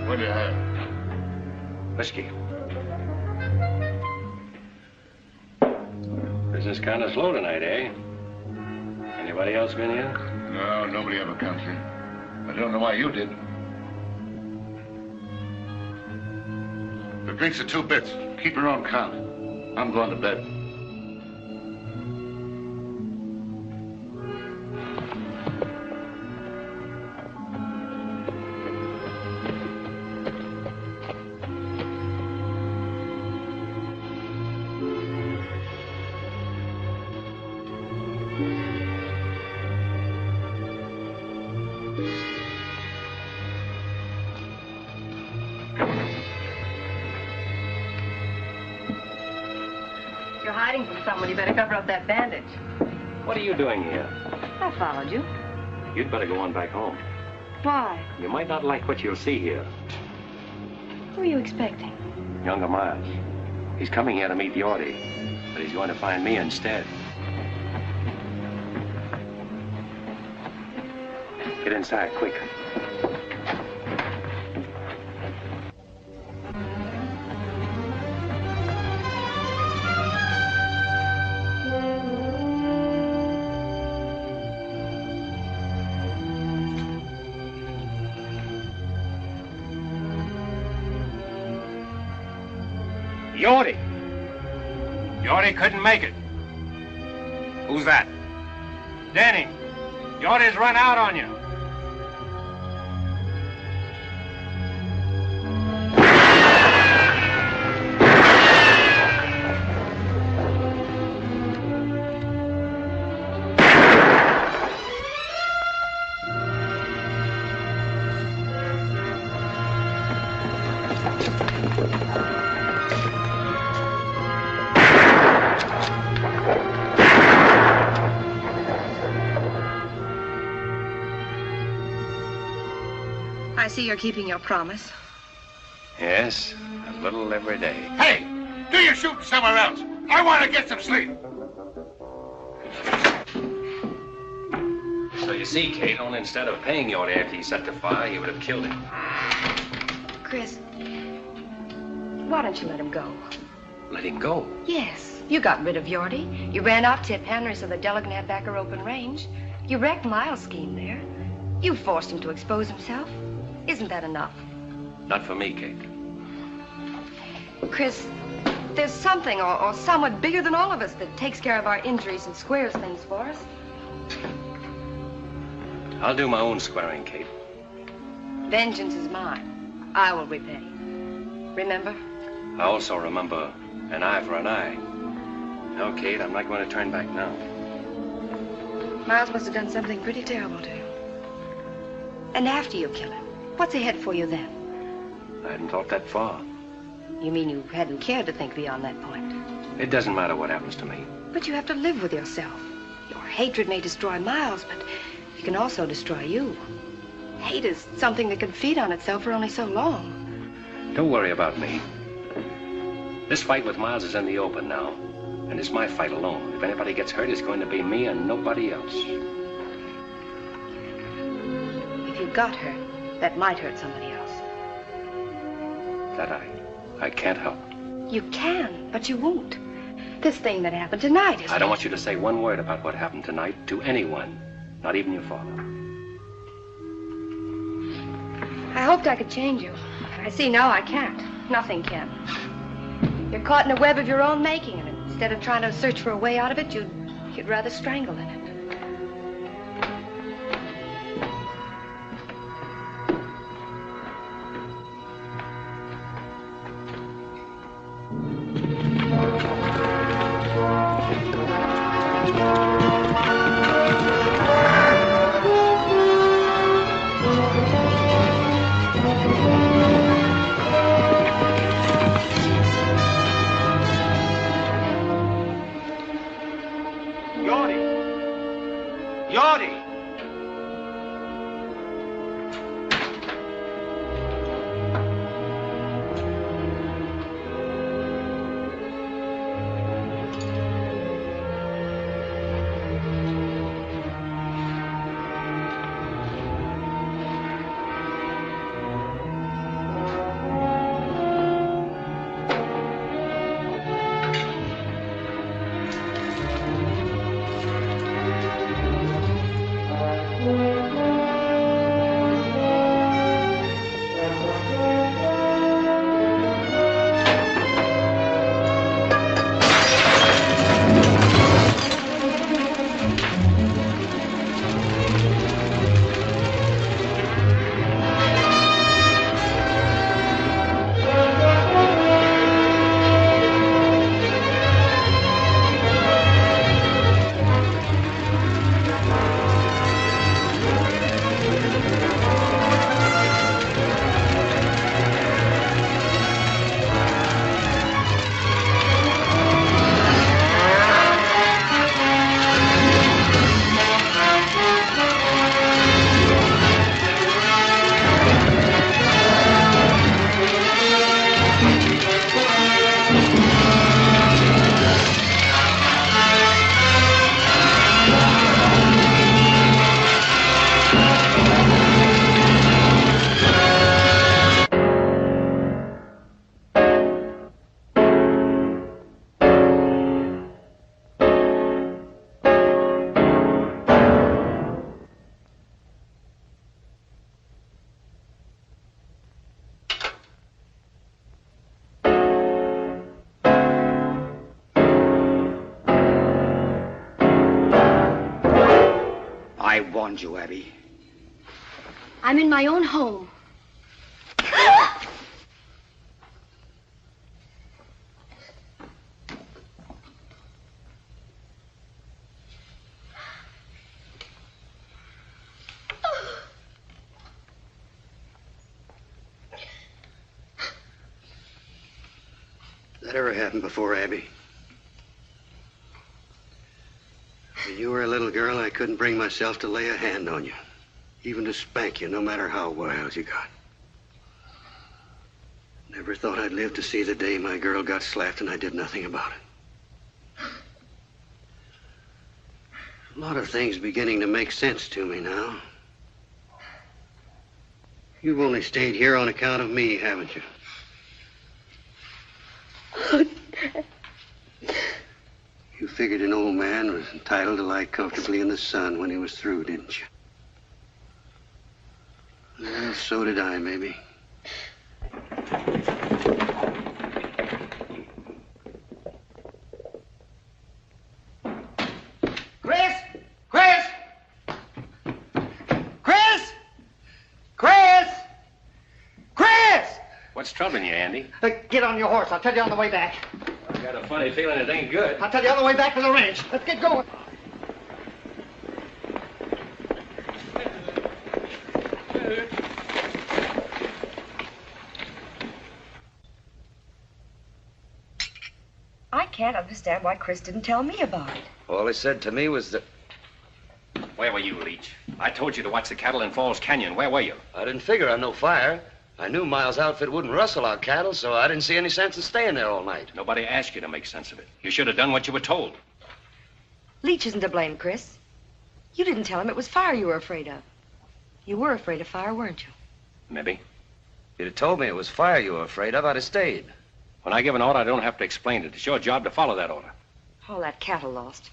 What do you have? Whiskey. Business kind of slow tonight, eh? Anybody else been here? No, nobody ever comes here. I don't know why you did. The drinks are 2 bits. Keep your own count. I'm going to bed. You're hiding from someone. You better cover up that bandage. What are you doing here? I followed you. You'd better go on back home. Why? You might not like what you'll see here. Who are you expecting? Younger Miles. He's coming here to meet Yorty, but he's going to find me instead. Get inside, quick. Yorty! Yorty couldn't make it. Who's that? Danny, Yorty's run out on you. I see you're keeping your promise. Yes, a little every day. Hey! Do your shooting somewhere else. I want to get some sleep. So you see, Kate, only instead of paying Yorty after he set the fire, you would have killed him. Chris, why don't you let him go? Let him go. Yes, you got rid of Yorty. You ran off Tip Henry so the Della can have back her open range. You wrecked Miles' scheme there. You forced him to expose himself. Isn't that enough? Not for me, Kate. Chris, there's something or someone bigger than all of us that takes care of our injuries and squares things for us. I'll do my own squaring, Kate. Vengeance is mine. I will repay. Remember? I also remember an eye for an eye. No, Kate, I'm not going to turn back now. Miles must have done something pretty terrible to you. And after you kill him, what's ahead for you then? I hadn't thought that far. You mean you hadn't cared to think beyond that point? It doesn't matter what happens to me. But you have to live with yourself. Your hatred may destroy Miles, but it can also destroy you. Hate is something that can feed on itself for only so long. Don't worry about me. This fight with Miles is in the open now, and it's my fight alone. If anybody gets hurt, it's going to be me and nobody else. If you got hurt, that might hurt somebody else. That I can't help. You can, but you won't. This thing that happened tonight is... I don't want you to say one word about what happened tonight to anyone, not even your father. I hoped I could change you. I see now I can't. Nothing can. You're caught in a web of your own making, and instead of trying to search for a way out of it, you'd rather strangle in it. I warned you, Abby. I'm in my own home. That ever happened before, Abby? When you were a little girl, I couldn't bring myself to lay a hand on you, even to spank you, no matter how wild you got. Never thought I'd live to see the day my girl got slapped and I did nothing about it. A lot of things beginning to make sense to me now. You've only stayed here on account of me, haven't you? You figured an old man was entitled to lie comfortably in the sun when he was through, didn't you? Well, so did I, maybe. Chris! Chris! Chris! Chris! Chris! What's troubling you, Andy? Get on your horse. I'll tell you on the way back. I've got a funny feeling it ain't good. I'll tell you on the way back to the ranch. Let's get going. I can't understand why Chris didn't tell me about it. All he said to me was that... Where were you, Leach? I told you to watch the cattle in Falls Canyon. Where were you? I didn't figure on no fire. I knew Miles' outfit wouldn't rustle our cattle, so I didn't see any sense in staying there all night. Nobody asked you to make sense of it. You should have done what you were told. Leach isn't to blame, Chris. You didn't tell him it was fire you were afraid of. You were afraid of fire, weren't you? Maybe. If you'd have told me it was fire you were afraid of, I'd have stayed. When I give an order, I don't have to explain it. It's your job to follow that order. All that cattle lost.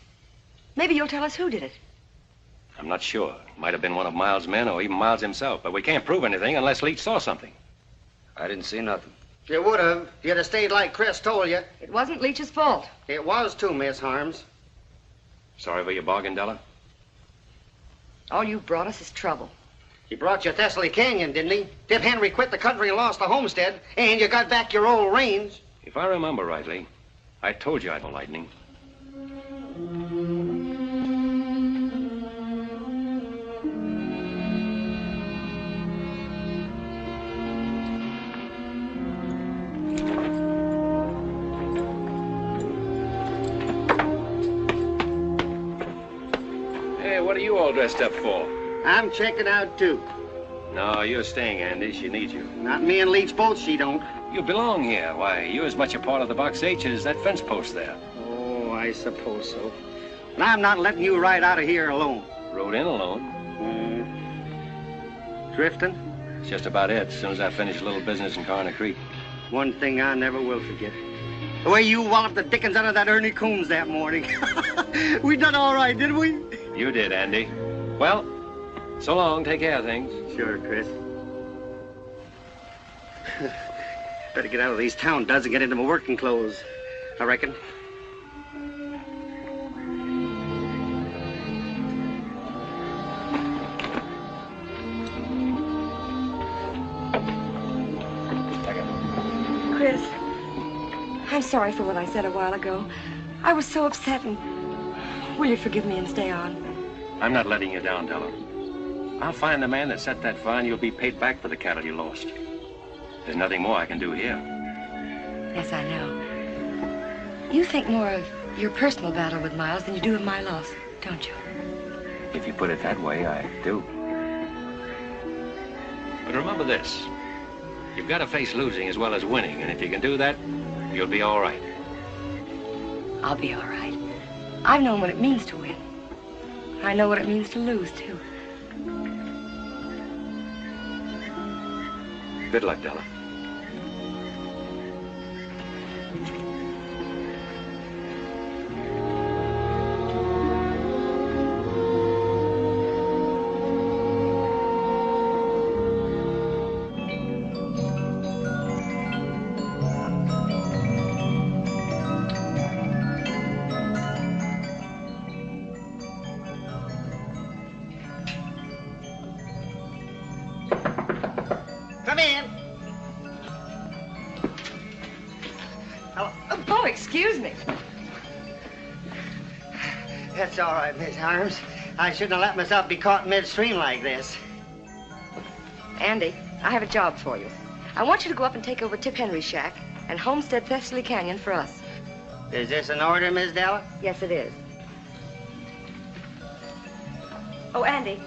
Maybe you'll tell us who did it. I'm not sure. It might have been one of Miles' men or even Miles himself, but we can't prove anything unless Leach saw something. I didn't see nothing. You would have if you'd have stayed like Chris told you. It wasn't Leach's fault. It was too, Miss Harms. Sorry for your bargain, Della? All you brought us is trouble. He brought you Thessaly Canyon, didn't he? Tip Henry quit the country and lost the homestead, and you got back your old range. If I remember rightly, I told you I'd no lightning. Hey, what are you all dressed up for? I'm checking out, too. No, you're staying, Andy. She needs you. Not me and Leach both, she don't. You belong here. Why, you're as much a part of the Box H as that fence post there. Oh, I suppose so. And I'm not letting you ride out of here alone. Rode in alone. Drifting? It's just about it, as soon as I finish a little business in Corner Creek. One thing I never will forget. The way you walloped the dickens out of that Ernie Coombs that morning. We done all right, didn't we? You did, Andy. Well, so long. Take care of things. Sure, Chris. Better get out of these town duds and get into my working clothes, I reckon. Chris, I'm sorry for what I said a while ago. I was so upset, and will you forgive me and stay on? I'm not letting you down, Della. I'll find the man that set that fire, and you'll be paid back for the cattle you lost. There's nothing more I can do here. Yes, I know. You think more of your personal battle with Miles than you do of my loss, don't you? If you put it that way, I do. But remember this. You've got to face losing as well as winning, and if you can do that, you'll be all right. I'll be all right. I've known what it means to win. I know what it means to lose, too. Good luck, Della. Come in. Oh, excuse me. That's all right, Miss Harms. I shouldn't have let myself be caught midstream like this. Andy, I have a job for you. I want you to go up and take over Tip Henry's shack and homestead Thessaly Canyon for us. Is this an order, Miss Della? Yes, it is. Oh, Andy,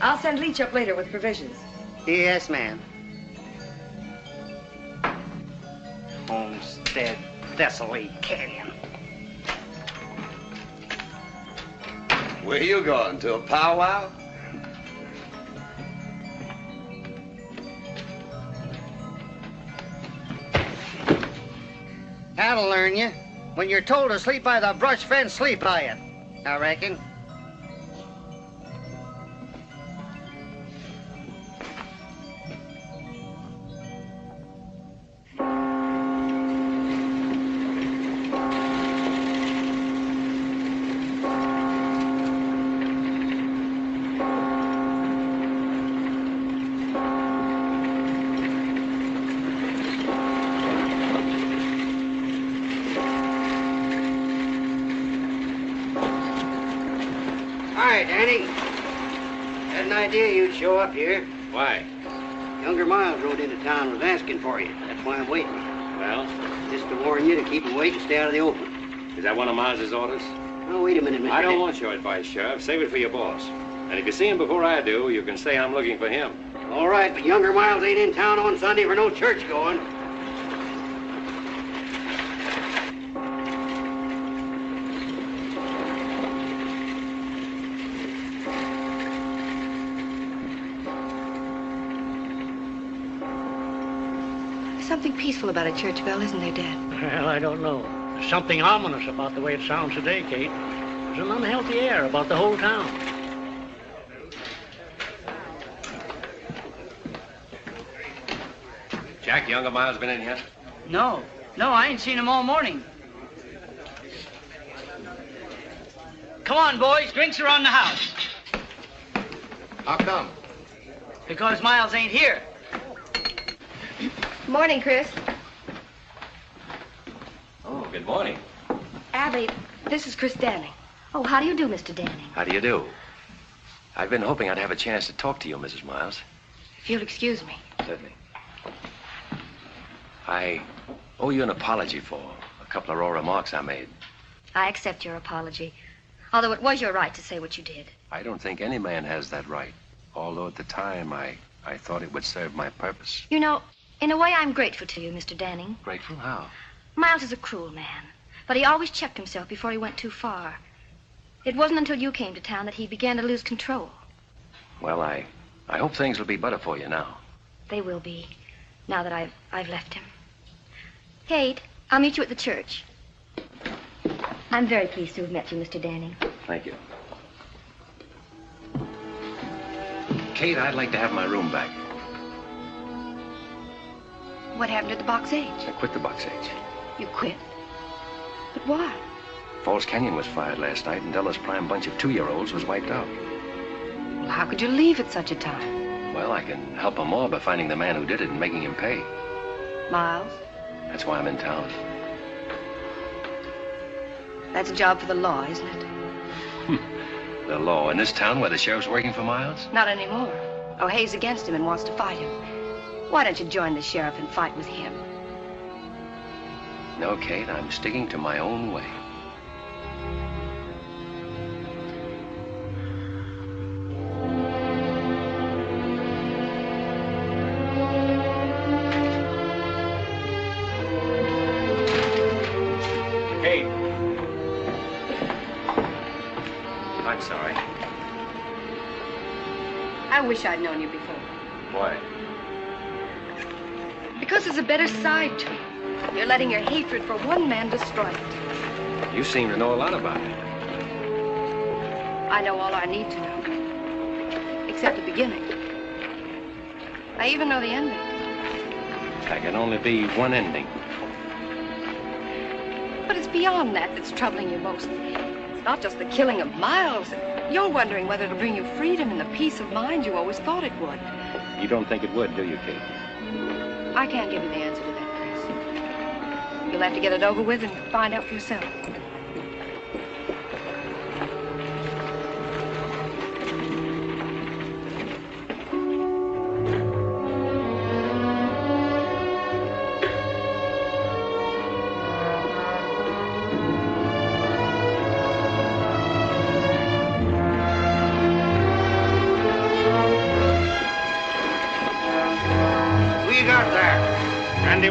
I'll send Leach up later with provisions. Yes, ma'am. Homestead Thessaly Canyon. Where you going, to a powwow? That'll learn you. When you're told to sleep by the brush fence, sleep by it, I reckon. Hi, Danny. Had an idea you'd show up here. Why? Younger Miles rode into town and was asking for you. That's why I'm waiting. Well? Just to warn you to keep awake and stay out of the open. Is that one of Miles's orders? Oh, wait a minute, Mr. I don't want your advice, Sheriff. Save it for your boss. And if you see him before I do, you can say I'm looking for him. All right, but younger Miles ain't in town on Sunday for no church going. There's something peaceful about a church bell, isn't there, Dad? Well, I don't know. There's something ominous about the way it sounds today, Kate. There's an unhealthy air about the whole town. Jack, younger Miles been in yet? No, I ain't seen him all morning. Come on, boys, drinks are on the house. How come? Because Miles ain't here. Morning, Chris. Oh, good morning. Abby, this is Chris Danning. Oh, how do you do, Mr. Danning? How do you do? I've been hoping I'd have a chance to talk to you, Mrs. Miles. If you'll excuse me. Certainly. I owe you an apology for a couple of raw remarks I made. I accept your apology, although it was your right to say what you did. I don't think any man has that right, although at the time I thought it would serve my purpose. You know, in a way, I'm grateful to you, Mr. Danning. Grateful? How? Miles is a cruel man, but he always checked himself before he went too far. It wasn't until you came to town that he began to lose control. Well, I hope things will be better for you now. They will be, now that I've left him. Kate, I'll meet you at the church. I'm very pleased to have met you, Mr. Danning. Thank you. Kate, I'd like to have my room back. What happened to the Box H? I quit the Box H. You quit? But why? Falls Canyon was fired last night, and Della's prime bunch of 2-year-olds was wiped out. Well, how could you leave at such a time? Well, I can help them more by finding the man who did it and making him pay. Miles? That's why I'm in town. That's a job for the law, isn't it? The law in this town where the sheriff's working for Miles? Not anymore. O'Hay's against him and wants to fight him. Why don't you join the sheriff and fight with him? No, Kate, I'm sticking to my own way. Kate. I'm sorry. I wish I'd known you before. Why? Because there's a better side to you. You're letting your hatred for one man destroy it. You seem to know a lot about it. I know all I need to know. Except the beginning. I even know the ending. There can only be one ending. But it's beyond that that's troubling you most. It's not just the killing of Miles. You're wondering whether it'll bring you freedom and the peace of mind you always thought it would. You don't think it would, do you, Kate? I can't give you the answer to that, Chris. You'll have to get it over with and find out for yourself.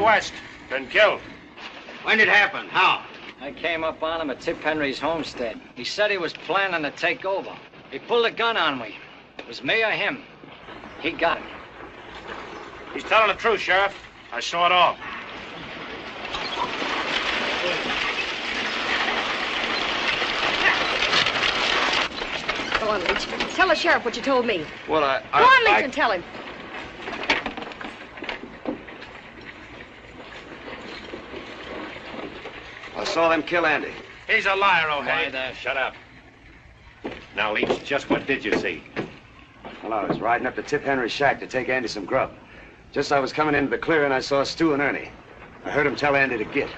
West, been killed. When did it happen? How? I came up on him at Tip Henry's homestead. He said he was planning to take over. He pulled a gun on me. It was me or him. He got it. He's telling the truth, Sheriff. I saw it all. Go on, Leach. Tell the sheriff what you told me. Well, Go on, Leach, and tell him. I saw them kill Andy. He's a liar, O'Hay. Shut up. Now, Leach, just what did you see? Well, I was riding up to Tip Henry's shack to take Andy some grub. Just as I was coming into the clearing, I saw Stu and Ernie. I heard him tell Andy to get.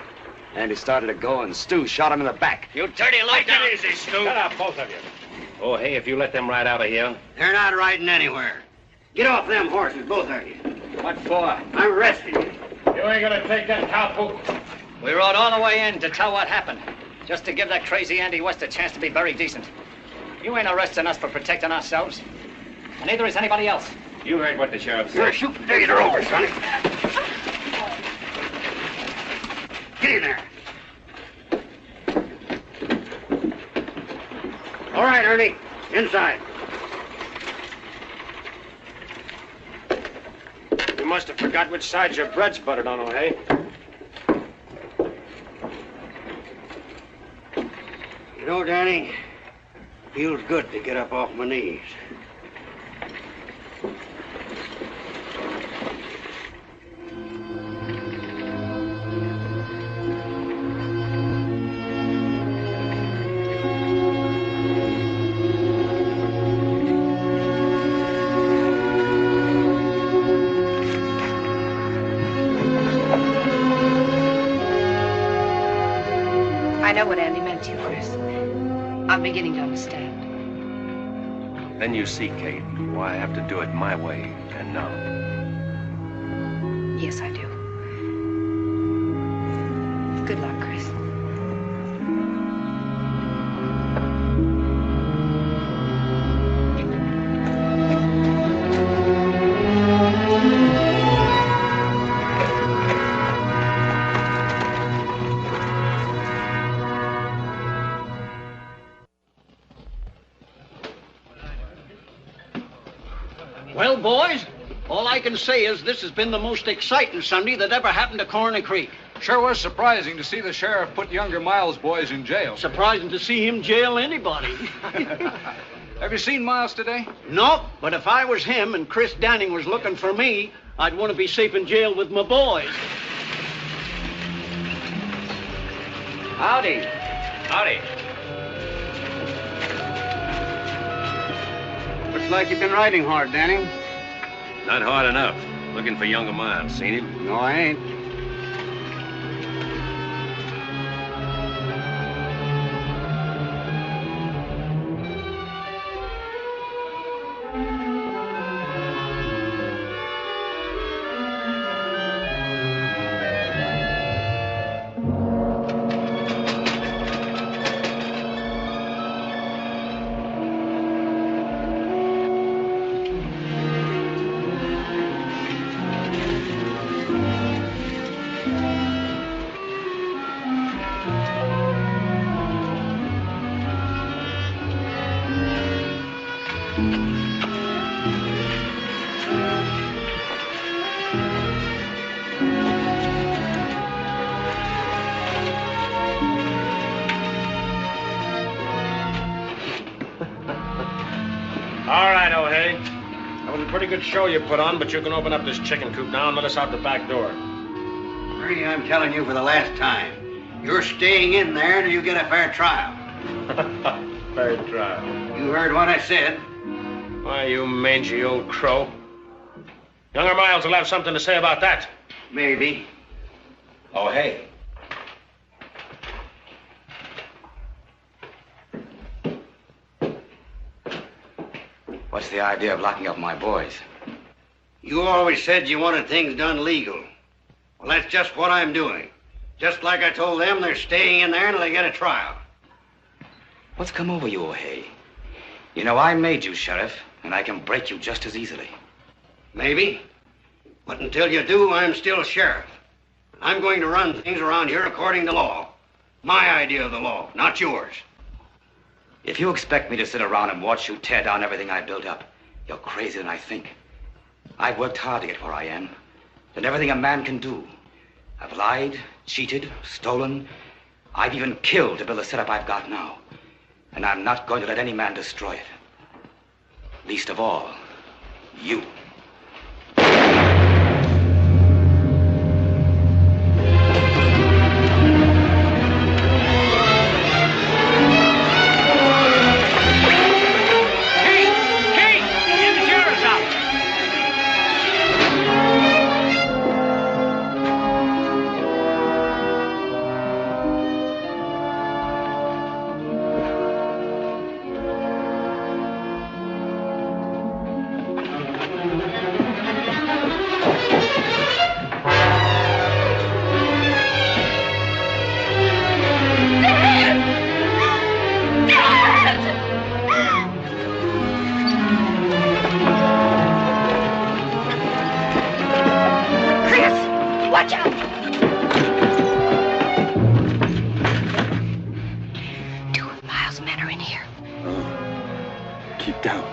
Andy started to go, and Stu shot him in the back. You dirty low down. Take it easy, Stu. Shut up, both of you. Oh, hey, if you let them ride out of here. They're not riding anywhere. Get off them horses, both of you. What for? I'm arresting you. You ain't gonna take that cowpoke. We rode all the way in to tell what happened. Just to give that crazy Andy West a chance to be very decent. You ain't arresting us for protecting ourselves. And neither is anybody else. You heard what the sheriff said. You're shooting Digger over, Sonny. Get in there. All right, Ernie. Inside. You must have forgot which side your bread's buttered on, hey? You know, Danny, feels good to get up off my knees. I know what Andy meant to you, Chris. I'm beginning to understand. Then you see, Kate, why I have to do it my way and now. Yes, I do. Good luck, Chris. Well, boys, all I can say is this has been the most exciting Sunday that ever happened to Corner Creek. Sure was surprising to see the sheriff put younger Miles' boys in jail. Surprising to see him jail anybody. Have you seen Miles today? No, but if I was him and Chris Danning was looking for me, I'd want to be safe in jail with my boys. Howdy. Howdy. Looks like you've been riding hard, Danny. Not hard enough. Looking for younger Miles. Seen him? No, I ain't. All right, O'Hay. That was a pretty good show you put on, but you can open up this chicken coop now and let us out the back door. Ernie, I'm telling you for the last time. You're staying in there until you get a fair trial. Fair trial. You heard what I said. Why, you mangy old crow. Younger Miles will have something to say about that. Maybe. Oh, hey. What's the idea of locking up my boys? You always said you wanted things done legal. Well, that's just what I'm doing. Just like I told them, they're staying in there until they get a trial. What's come over you, O'Hay? You know, I made you sheriff, and I can break you just as easily. Maybe. But until you do, I'm still sheriff. I'm going to run things around here according to law. My idea of the law, not yours. If you expect me to sit around and watch you tear down everything I built up, you're crazier than I think. I've worked hard to get where I am. Done everything a man can do. I've lied, cheated, stolen. I've even killed to build the setup I've got now. And I'm not going to let any man destroy it. Least of all, you. Keep down.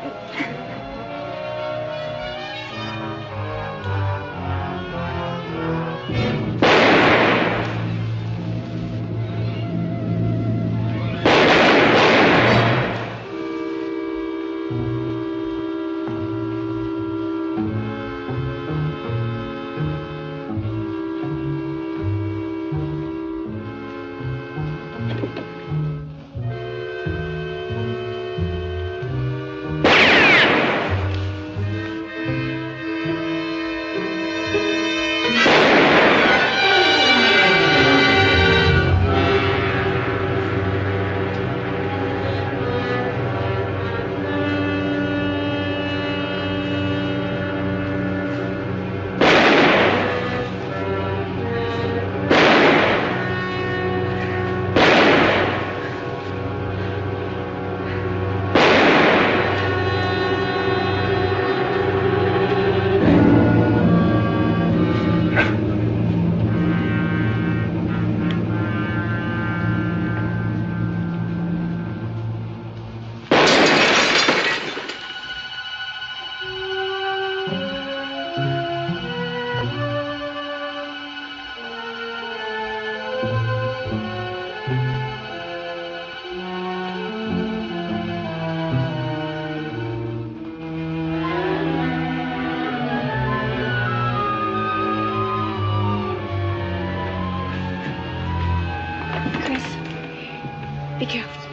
Be careful.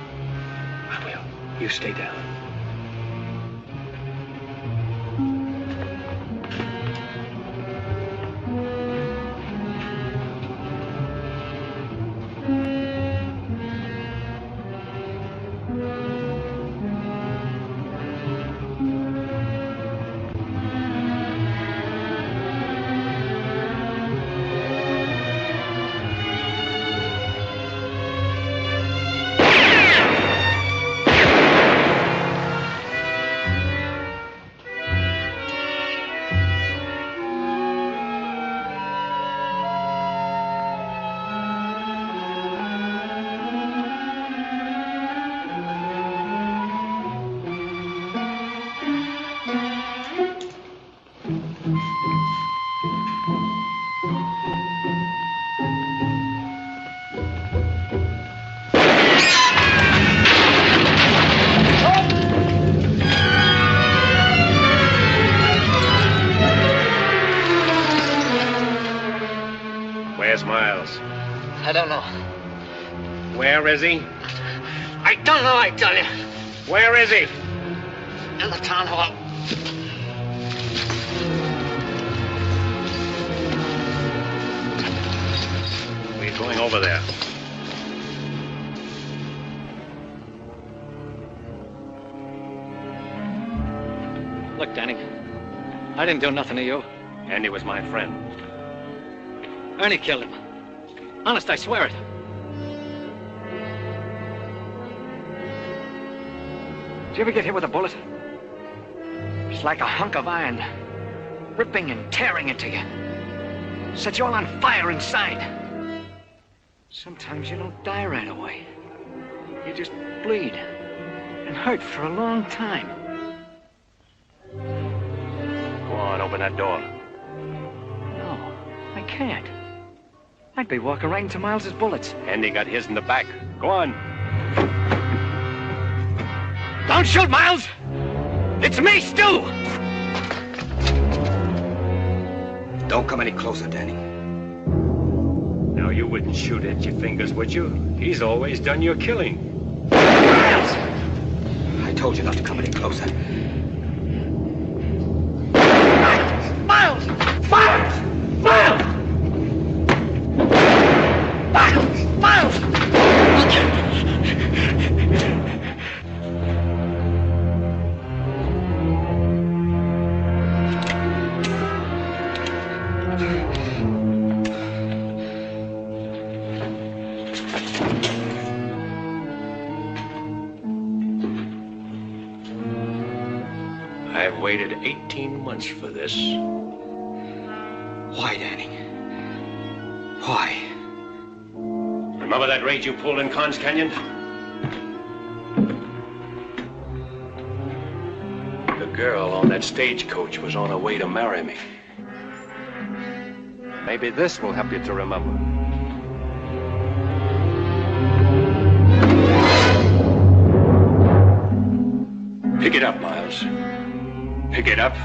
I will. You stay down. Where's Miles? I don't know. Where is he? I don't know, I tell you. Where is he? In the town hall. We're going over there. Look, Danny, I didn't do nothing to you. Andy was my friend. Ernie killed him. Honest, I swear it. Did you ever get hit with a bullet? It's like a hunk of iron, ripping and tearing into you. Set you all on fire inside. Sometimes you don't die right away. You just bleed and hurt for a long time. Go on, open that door. No, I can't. I'd be walking right into Miles's bullets. Andy got his in the back. Go on. Don't shoot, Miles! It's me, Stu! Don't come any closer, Danny. Now, you wouldn't shoot at your fingers, would you? He's always done your killing. Miles! I told you not to come any closer. Miles! Miles! Miles! Miles! Miles! I've waited 18 months for this. Why, Danny? Why? Remember that raid you pulled in Carnes Canyon? girl on that stagecoach was on her way to marry me. Maybe this will help you to remember. Pick it up, Miles. Pick it up.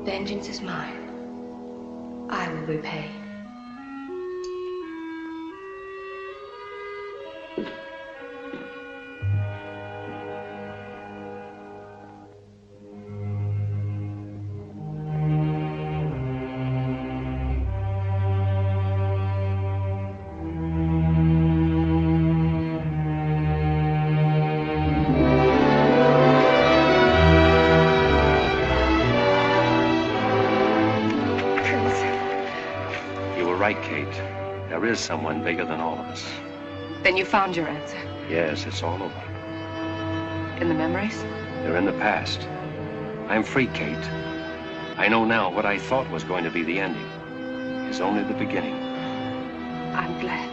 Vengeance is mine. I will repay. There is someone bigger than all of us. Then you found your answer. Yes, it's all over. In the memories? They're in the past. I'm free, Kate. I know now what I thought was going to be the ending is only the beginning. I'm glad.